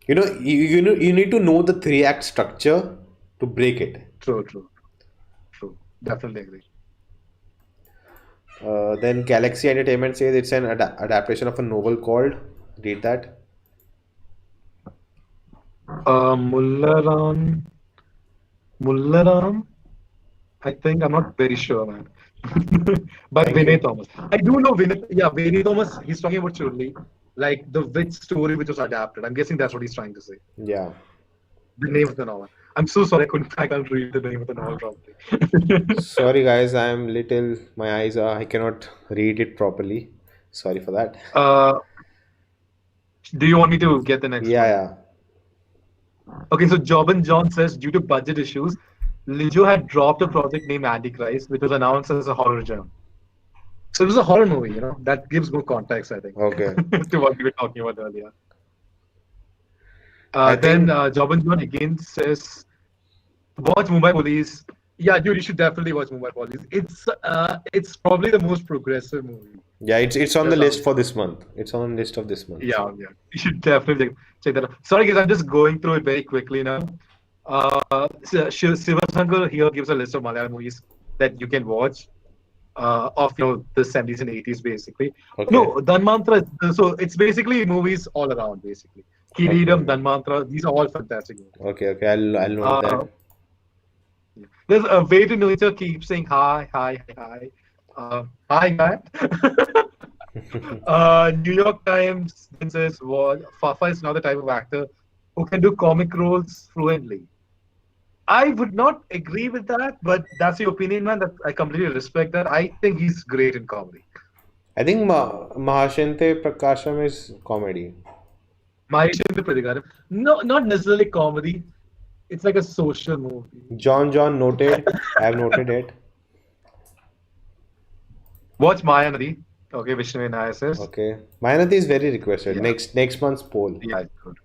You need to know the three act structure to break it. True, true, true. Definitely agree. Then Galaxy Entertainment says it's an adaptation of a novel called. Read that. Mullaram, Mullaram. I think I'm not very sure, man. By Thank Vinay you. Thomas. I do know Vinay. Yeah, Vinay Thomas. He's talking about Churuli, like the witch story which was adapted. I'm guessing that's what he's trying to say. Yeah. The name of the novel. I'm so sorry. I can't read the name of the novel properly. Sorry guys, I'm little. My eyes are. I cannot read it properly. Sorry for that. uh, do you want me to get the next Yeah, one? yeah. Okay, so Jobin John says due to budget issues, Lijo had dropped a project named Antichrist, which was announced as a horror genre. So it was a horror movie. That gives good context, I think, Okay. to what we were talking about earlier. I Then think. Jobin John again says, watch Mumbai Police. Yeah, dude, you should definitely watch Mumbai Police. It's probably the most progressive movie. Yeah, it's on the That's list out for there. this month. It's on the list of this month. Yeah, yeah. You should definitely check that out. Sorry, guys, I'm just going through it very quickly now. Siva Shankar here gives a list of Malayalam movies that you can watch of the 70s and 80s basically. No, Okay. Dhanmantra. So it's basically movies all around basically. Kiridam, Okay. Dhanmantra. These are all fantastic movies. Okay. Okay. I'll note Uh, that. there's a way to nature keeps saying hi, hi, hi, hi, guy. New York Times then says, "Well, Fafa is now the type of actor who can do comic roles fluently." I would not agree with that, but that's your opinion, man. That I completely respect that. I think he's great in comedy. I think Mahashante Prakasham is comedy. Mahishendra Pradikaram. No, not necessarily comedy. It's like a social movie. John noted. I have noted it. Watch Maya Nadi. Okay, Vishnu and ISS. Okay. Mayanati is very requested. Yeah, Next month's poll. yeah, it's good.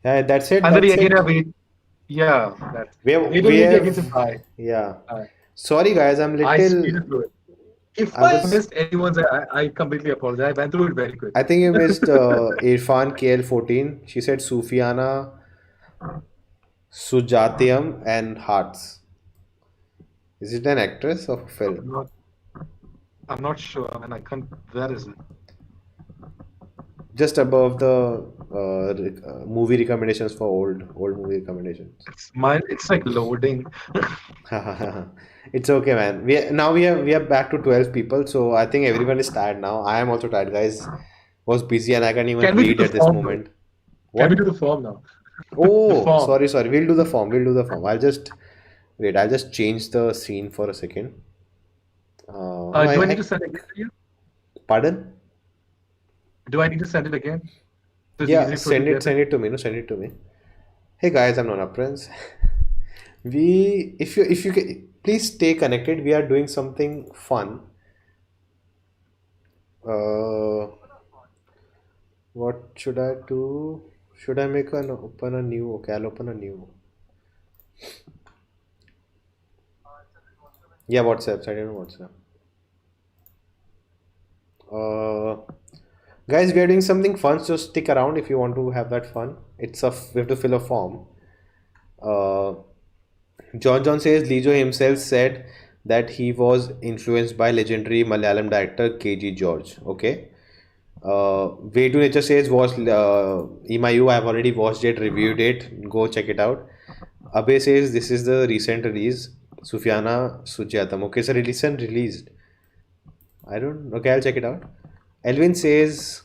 Yeah, that's it. And then we That's again it. have eight. Yeah, that's We have Little we India have against High. yeah. High. Sorry guys, I'm I little. speeded through it. If I I was. missed anyone's, I completely apologize. I went through it very I quickly. think you missed Irfan KL14. She said Sufiana, Sujatiam, and Hearts. Is it an actress of a I'm film? not, I'm not sure, and I can't. Where is it? Just above the movie recommendations for old movie recommendations. It's mine. It's like loading. It's okay, man. We are back to 12 people, so I think everyone is tired now. I am also tired, guys. was busy and I can't even Can we do read the at this form though? moment. Can we do What? the form now? The Oh, form. sorry, sorry. We'll do the form. We'll do the form. I'll just wait. I'll just change the scene for a second. Oh, Do I need to send it again to you? pardon? Do I need to send it again? So it's Yeah, easy for you to get send it. it to me. No, send it to me. Hey guys, I'm Nona Prince. If you can, please stay connected. We are doing something fun. Uh, what should I do? Should I make an open a new? Okay, I'll open a new. Yeah, WhatsApp. I don't know WhatsApp. Uh, guys, we are doing something fun. So stick around if you want to have that fun. We have to fill a form. Uh, John says Lijo himself said that he was influenced by legendary Malayalam director KG George. Okay. Way to Nature says watch EMIU. I've already watched it, reviewed it. Go check it out. Abe says this is the recent release. Sufyana Sujatam. Okay, so released. I don't. Okay, I'll check it out. Elvin says,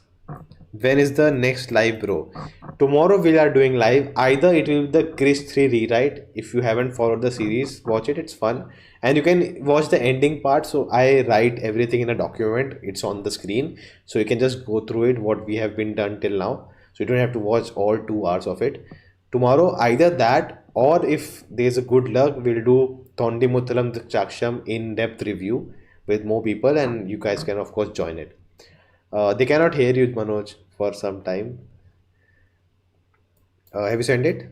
when is the next live, bro? Tomorrow we are doing live. Either it will be the Chris 3 rewrite. If you haven't followed the series, watch it. It's fun. And you can watch the ending part. So I write everything in a document. It's on the screen. So you can just go through it, what we have been done till now. So you don't have to watch all 2 hours of it. Tomorrow, either that or if there's a good luck, we'll do Thondi Muthalam Chaksham in-depth review with more people and you guys can of course join it. They cannot hear you, Manoj, for some time. Have you sent it?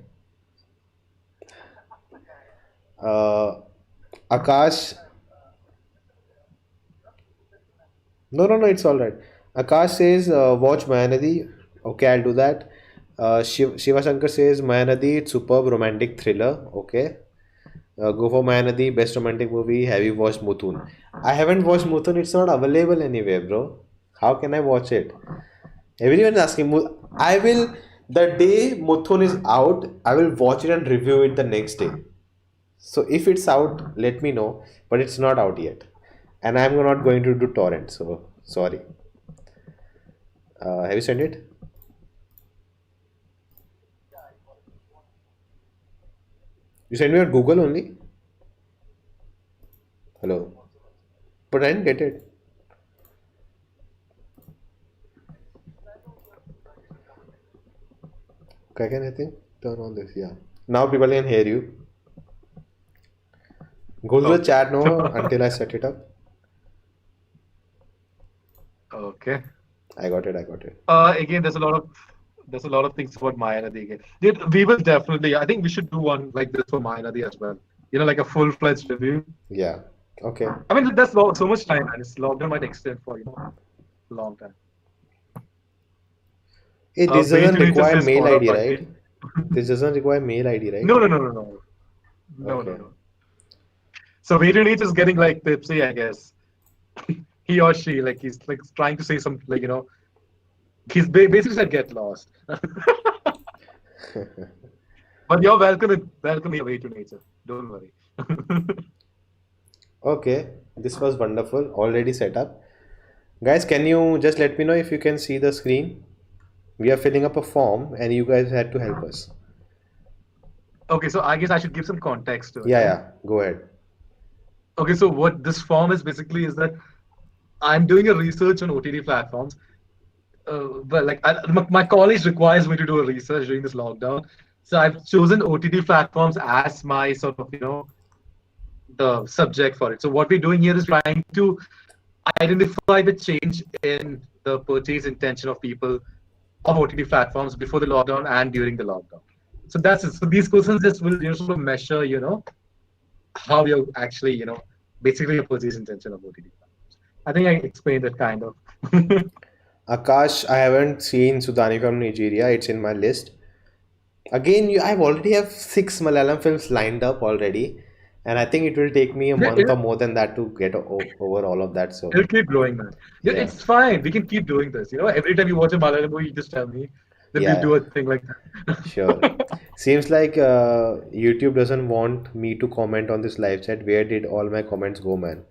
Uh, Akash, no, it's all right. Akash says, watch Mayanadi. Okay, I'll do that. Shiva Shankar says, Mayanadi, it's superb romantic thriller. Okay. Go for Mayanadi, best romantic movie. Have you watched Muthun? I haven't watched Muthun. It's not available anywhere, bro. How can I watch it? Everyone is asking. I will, the day Muthun is out, I will watch it and review it the next day. So if it's out, let me know. But it's not out yet. And I'm not going to do torrent. So sorry. Have you sent it? You sent me on Google only? Hello. But I didn't get it. Okay, can I think? Turn on this. Yeah. Now people can hear you. Go to the Okay. chat now until I set it up. Okay. I got it. I got it. Again, there's a lot of things about Maya Nadi again. Dude, we will definitely. I think we should do one like this for Maya Nadi as well. Like a full-fledged review. Yeah. Okay. I mean, that's so much time, and it's lockdown might extend for a long time. Hey, this Way doesn't to nature require says mail follow ID, up right? again. This doesn't require mail ID, right? No, no, no, no, no, no, no, Okay. no. So way to nature is getting like tipsy, I guess. He or she, like he's like trying to say some he's basically said get lost. But you're welcome here, way to nature. Don't worry. Okay. This was wonderful. Already set up. Guys, can you just let me know if you can see the screen? We are filling up a form and you guys had to help us. Okay, so I guess I should give some context to it, Yeah, right? yeah. Go ahead. Okay, so what this form is basically is that I'm doing a research on OTT platforms. But like my college requires me to do a research during this lockdown, so I've chosen OTT platforms as my sort of the subject for it. So what we're doing here is trying to identify the change in the purchase intention of people of OTT platforms before the lockdown and during the lockdown. So that's it. So these questions just will sort of measure how you're actually basically a purchase intention of OTT platforms. I think I explained it kind of. Akash, I haven't seen Sudani from Nigeria. It's in my list. Again, I've already have 6 Malayalam films lined up already, and I think it will take me a Yeah, month or more than that to get over all of that. So, it'll keep growing, man. Yeah, yeah, it's fine. We can keep doing this. Every time you watch a Malayalam movie, you just tell me. Then we'll yeah, do a thing like sure. that. Seems like YouTube doesn't want me to comment on this live chat. Where did all my comments go, man?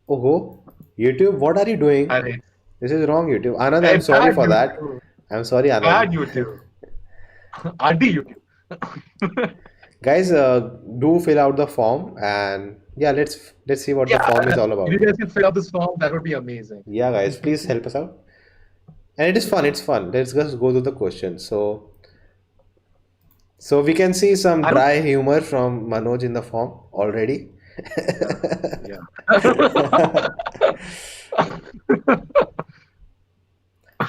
Oh, YouTube, what are you doing? Hareesh. This is wrong, YouTube. Anand, I'm Hey, sorry bad for that. YouTube. I'm sorry, Bad Anand. YouTube. Anti YouTube. Guys, do fill out the form and yeah, let's see what the Yeah, form is all if you about. guys can fill out this form, that would be amazing. Yeah, guys, please help us out. And it is fun. It's fun. Let's just go to the questions. So we can see some I don't. dry humor from Manoj in the form already. Yeah.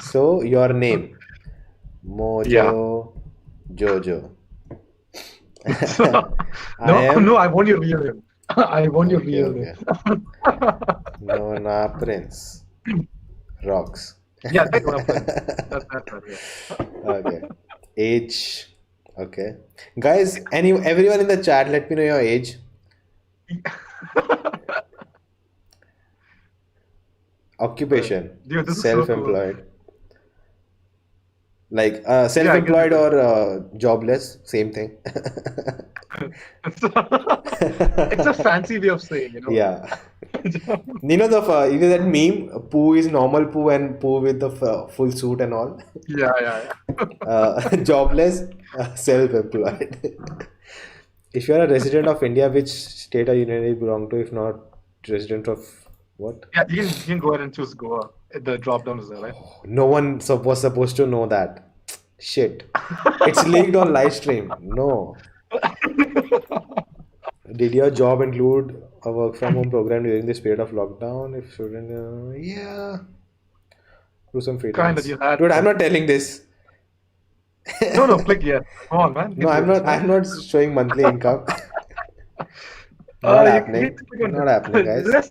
So your name, Yeah. Mojo Jojo. I No, no, am I want your real name. I want your okay. real name. Okay. Nona Prince rocks. Yeah, that's one of them. That's right. Yeah. Okay. Age. Okay. Guys, everyone in the chat, let me know your age. Occupation. Dude, this is so cool. Self-employed. Like Yeah, I guess self-employed it or jobless, same thing. is. It's a fancy way of saying, you know. Yeah. You know that meme, poo is normal poo and poo with the full suit and all. Yeah, yeah, Jobless, self-employed. If you are a resident of India, which state or union you belong to? If not resident of what? yeah. You can go ahead and choose Goa. The drop down is there, right? No one was supposed to know that. Shit. It's leaked on live stream. No. Did your job include a work from home program during this period of lockdown? If student, yeah, do some Kind of, freelance. you had Dude, I'm to. not telling this. No, no, click yes. Come on, man. You No, can I'm do this, not. man. I'm not showing monthly income. Not You need happening. to click on Not happening, guys. let's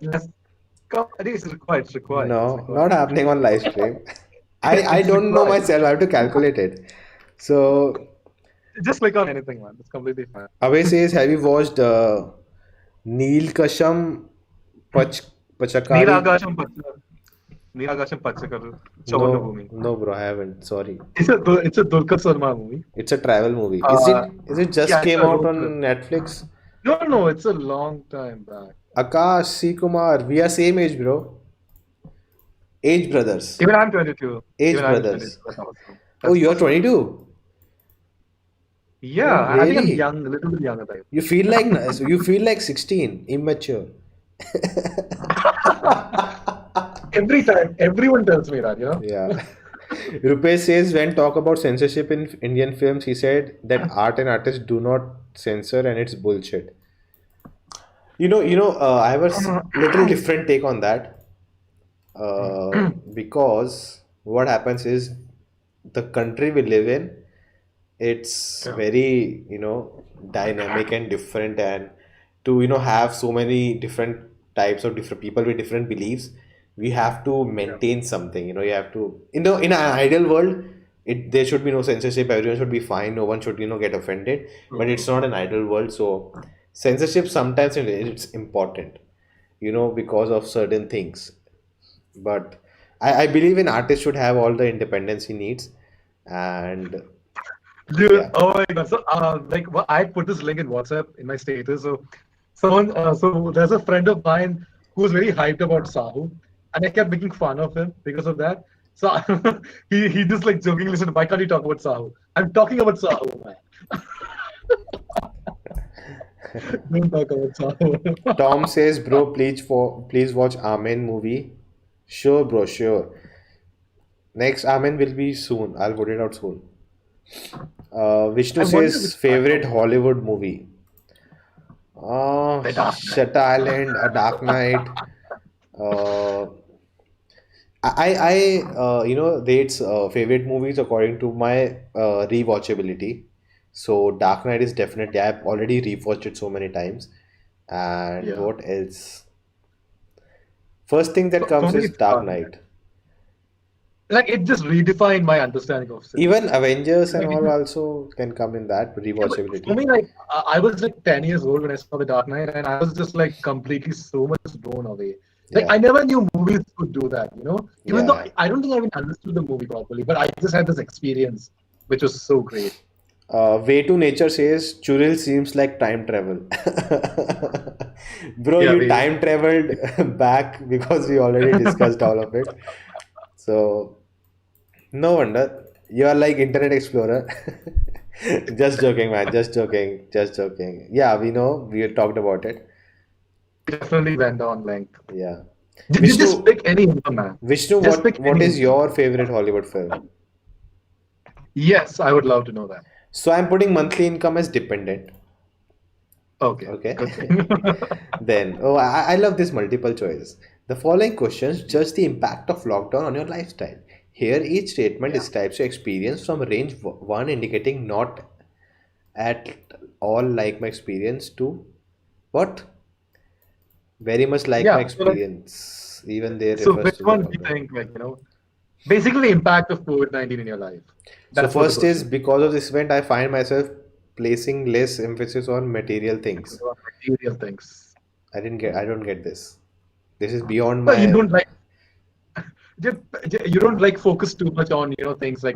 come. I think it's required. It's required. It's No, required. not happening on live stream. I It's don't know required. myself. I have to calculate it. So Just click on anything, man. It's completely fine. Abe says, have you watched Neelkasham Pach Pachakari? Neelagasham Pachakaru. Neelagasham Pachakaru. Chavannu No, Bhumi. no, bro, I haven't. Sorry. It's a Dulquer Salmaan movie. It's a travel movie. Uh, Is it just yeah, it's came a out road on trip. Netflix? No, no, it's a long time back. Akash, C. Kumar, we are same age, bro. Age brothers. Even I'm 22. Age Even I'm 22. brothers. That's awesome. Oh, That's you're awesome. 22. Yeah, Oh, I think I'm really? young, a little bit younger than You feel like 16, immature. every time. Everyone tells me that, you know? Yeah. Rupesh says when talk about censorship in Indian films, he said that art and artists do not censor and it's bullshit. I have a little different take on that. Because what happens is the country we live in, it's Yeah. very, dynamic and different, and to, have so many different types of different people with different beliefs, we have to Yeah. maintain something, you have to, in an ideal world, there should be no censorship, everyone should be fine, no one should, get offended, but it's not an ideal world, so censorship sometimes it's important, because of certain things. But I believe an artist should have all the independence he needs. And Dude, yeah. oh my God. So, I put this link in WhatsApp in my status. So there's a friend of mine who's very hyped about Sahu, and I kept making fun of him because of that. So he just like jokingly said, "Why can't you talk about Sahu?" I'm talking about Sahu, man. Don't talk about Sahu. Tom says, bro, please watch Amen movie. Sure, bro, sure. Next Amen will be soon. I'll put it out soon. Vishnu I wonder says which favorite platform. Hollywood movie. The Dark Knight. Shutter Island, A Dark Knight. Uh, rates favorite movies according to my rewatchability. So Dark Knight is definitely, I've already rewatched it so many times. And Yeah. what else? First thing that So for comes me, is it's Dark Dark Knight. Knight. Like it just redefined my understanding of cinema. Even Avengers and Like it all just also can come in that Yeah, but for rewatchability. me, like I was like 10 years old when I saw The Dark Knight, and I was just like completely so much blown away. Like Yeah, I never knew movies could do that, you know. Even though yeah. I don't think I even understood the movie properly, but I just had this experience, which was so great. Way to Nature says Churil seems like time travel. Bro, Yeah, you we. time traveled back because we already discussed all of it. So no wonder you are like Internet Explorer. Just joking, man. Just joking. Just joking. Yeah, we know. We talked about it. Definitely went on like Yeah. just Vishnu, pick any one, man. Vishnu, Just pick what any. is your favorite Hollywood film? Yes, I would love to know that. So I'm putting monthly income as dependent. Okay, Okay. good thing. Then, oh, I love this multiple choice. The following questions judge the impact of lockdown on your lifestyle. Here, each statement Yeah, describes your experience from range 1 indicating not at all like my experience to what? Very much like my yeah. So like, experience. Even there so refers which to the one do you lockdown. think basically the impact of COVID-19 in your life? So That's what the first is question. because of this event, I find myself placing less emphasis on material things. Material things. I don't get this. This is beyond So you my. don't like ju- you don't like focus too much on things like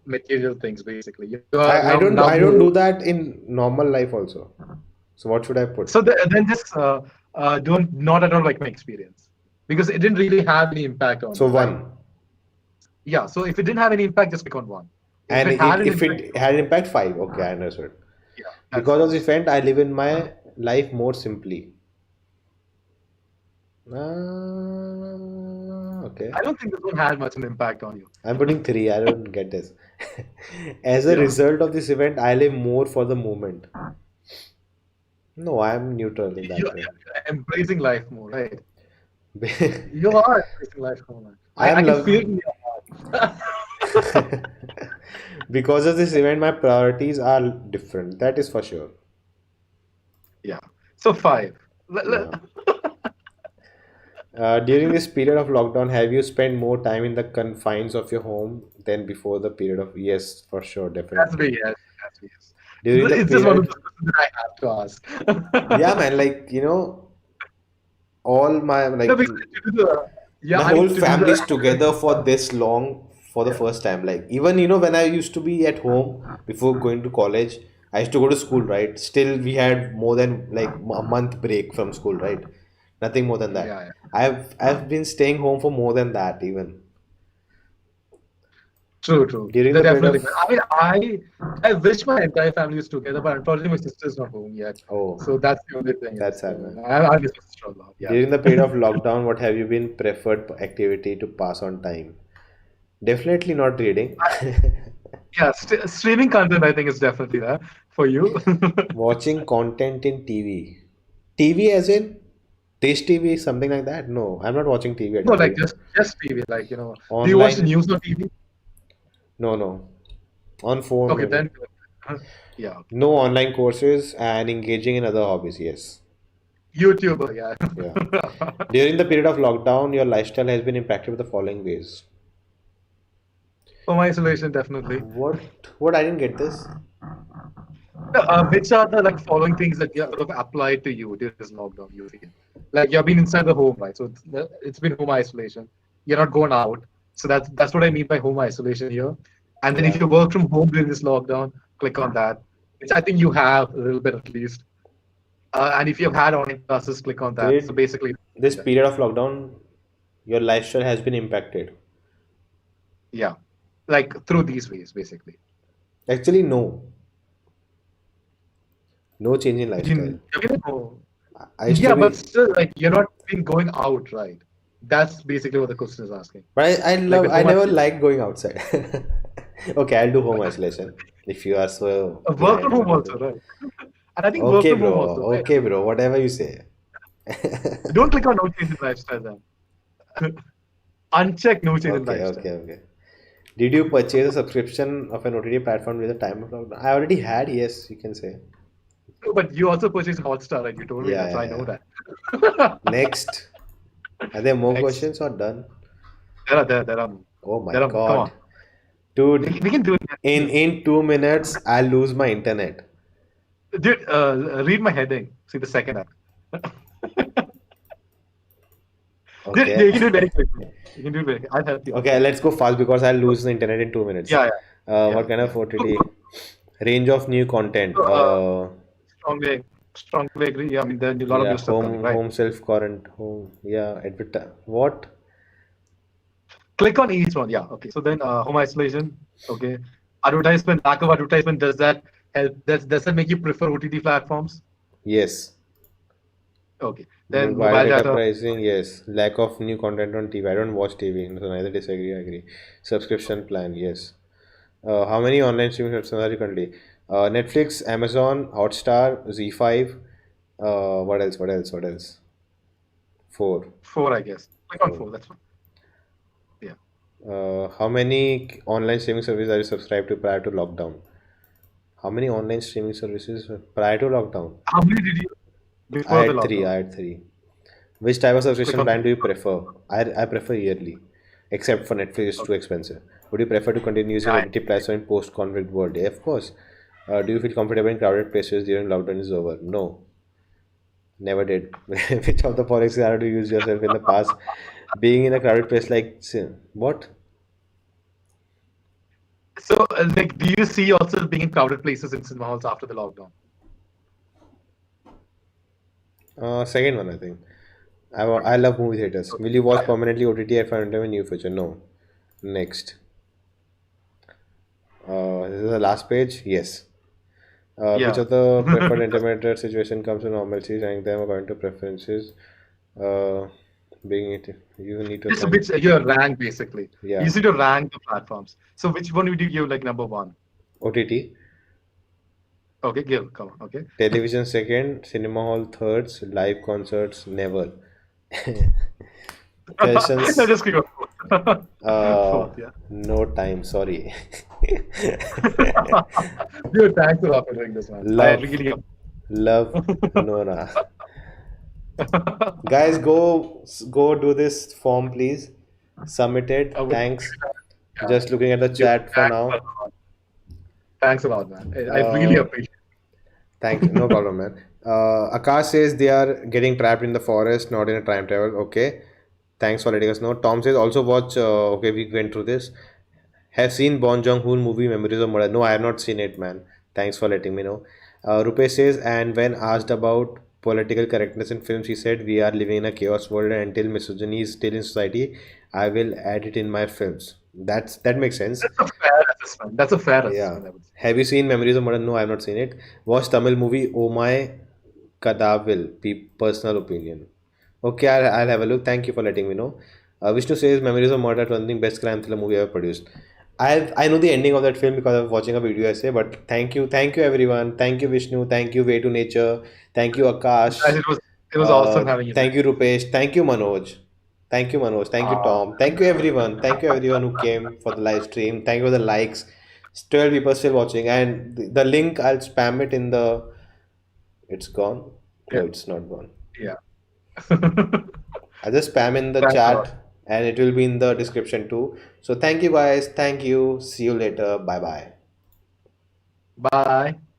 material things. Basically, you are now I now don't more. do that in normal life also. So what should I put? So then just don't not at all like my experience because it didn't really have any impact on So you, right? one. Yeah. So if it didn't have any impact, just click on one. If And it had an if impact, it had impact, five. Okay, I understood. yeah, that's Because of five. this event, I live in my life more simply. Okay. I don't think this one had much an impact on you. I'm putting three. I don't get this. As a Yeah. result of this event, I live more for the moment. No, I'm neutral in that way. You're embracing life more, right? You are embracing life more, man. I I am can feel it love in your heart. because of this event, my priorities are different. That is for sure. Yeah. So five. Yeah. During this period of lockdown, have you spent more time in the confines of your home than before the period of? Yes, for sure, That's definitely. me, yes. That's me, yes. During the It's just one of period, those questions that I have to yeah, ask. man, all my No, because to do the yeah, my I whole mean to do the family's together for this long for the yeah, first time. Like even when I used to be at home before going to college, I used to go to school, right? Still, we had more than like a month break from school, right? Nothing more than that. yeah. I've been staying home for more than that even True, true. during They're the period definitely. of. I mean, I wish my entire family was together, but unfortunately, my sister's not home yet. Oh, So that's the only thing. that's Is sad, man. I miss my sister a lot. Yeah. During the period of lockdown, what have you been preferred activity to pass on time? Definitely not reading. Yeah, streaming content I think is definitely there for you. Watching content in TV. TV as in Dish TV, something like that? No, I'm not watching TV No, at like TV. just TV. Like do you watch the Online? news on TV? No, no. On phone, Okay, maybe. then yeah, okay. No online courses and engaging in other hobbies, yes. YouTuber, yeah. Yeah. During the period of lockdown, your lifestyle has been impacted with the following ways. Home isolation, definitely. What I didn't get this? Which are the like following things that you sort of applied to you during this lockdown? You feel like you've been inside the home, right? So it's been home isolation. You're not going out. So that's what I mean by home isolation here. And then if Yeah. you work from home during this lockdown, click on that, which I think you have a little bit at least. And if you've had online classes, click on that. So Did basically, this period of lockdown, your lifestyle has been impacted? yeah, like through these ways, basically. Actually, no. No change in lifestyle. Oh, I used to yeah, but be, still, like you're not been going out, right? That's basically what the question is asking. but Like with I home never isolation, liked going outside. Okay, I'll do home isolation if you are so work from behind. home Then I'll also, do. right? And I think work Okay, from home bro. also, right? Okay, bro. Whatever you say. Don't click on no change in lifestyle then. Uncheck no change in Okay, lifestyle. okay, okay. Did you purchase a subscription of an OTT platform with the time of lockdown? I already had, yes, you can say. No, but you also purchased Hotstar, right? You told me Yeah, that, so yeah, I know yeah. that. Next. Are there more Next, questions or done? there are, Oh my there are. Come on, God. Dude, we can do it. in 2 minutes, I'll lose my internet. Dude, read my heading. See the second act. Dude, Okay. you can do it very quickly. You can do it very. I'll help you. I'll Okay, help let's go fast because I'll you. lose the internet in 2 minutes. Yeah, What kind yeah. of OTT? Range of new content. So, strongly, strongly agree. Yeah, I mean, there are a lot of Yeah, new stuff coming, right? home self quarant home. Yeah, advert. What? Click on each one. Yeah. Okay. So then, home isolation. Okay. Advertisement, lack of advertisement. Does that help? Does that make you prefer OTT platforms? Yes. Okay. Then Mobile mobile data data. pricing, yes. Lack of new content on TV. I don't watch TV, so neither disagree, I agree. Subscription plan, yes. How many online streaming services are you currently? Netflix, Amazon, Hotstar, Z5. What else? What else? What else? Four. Four, I guess. Click on Four. four. That's fine. Yeah. How many online streaming services are you subscribed to prior to lockdown? How many online streaming services prior to lockdown? How many did you I before the had three. lockdown? I had three. Which type of Click subscription on plan three. do you prefer? I prefer yearly, except for Netflix, it's too Okay. expensive. Would you prefer to continue using Yeah. OTT platform in post-conflict world? Yeah, of course. Do you feel comfortable in crowded places during lockdown is over? No, never did. Which of the forex scenario do you use yourself in the past? Being in a crowded place like what? So, like, do you see yourself being in crowded places in cinema halls after the lockdown? Second one, I think. I love movie theaters. Okay. Will you watch Yeah. permanently OTT at find in near future? No. Next. This is the last page. Yes. Which Yeah. of the preferred intermediate situation comes to normalcy, rank them according to preferences. Uh, being it, you need to Just assign. which your rank basically. You Yeah. need to rank the platforms. So which one would you give like number one? OTT, Okay, give. Come on. Okay. television second, cinema hall thirds, live concerts never. No, Sessions, just click on fourth. Yeah. no time. Sorry. Dude, thanks a lot for doing this, man. I Love, really. love, Nora. Guys, go do this form, please. Submit I it. would, Thanks. yeah. Just looking at the Dude, chat for thanks a now. lot. Thanks a lot, man. I really Uh, appreciate Thank you. No problem, man. Akash says they are getting trapped in the forest, not in a time travel. Okay. Thanks for letting us know. Tom says also watch. Okay, we went through this. Have seen Bon Joon-ho movie Memories of Murder? No, I have not seen it, man. Thanks for letting me know. Rupesh says, and when asked about political correctness in films, he said, "We are living in a chaos world, and until misogyny is still in society, I will add it in my films." That makes sense. that's a fair assessment. That's a fair Yeah. assessment, I would say. Have you seen Memories of Murder? No, I have not seen it. Watch Tamil movie Oh My Kadavil. Personal opinion. Okay, I'll have a look. Thank you for letting me know. Vishnu says Memories of Murder, one thing best crime thriller movie ever produced. I know the ending of that film because I was watching a video essay. But thank you everyone. Thank you Vishnu. Thank you Way to Nature. Thank you Akash. Guys, it was awesome having you Thank back. you Rupesh. Thank you Manoj. Thank you Manoj. Thank you Uh, Tom. Thank you everyone. Thank you everyone who came for the live stream. Thank you for the likes. 12 people still watching, and the link I'll spam it in the. It's gone. yeah, No, it's not gone. yeah. I just spam in the Thanks a lot. chat and it will be in the description too. So thank you guys. Thank you. See you later. Bye bye. Bye.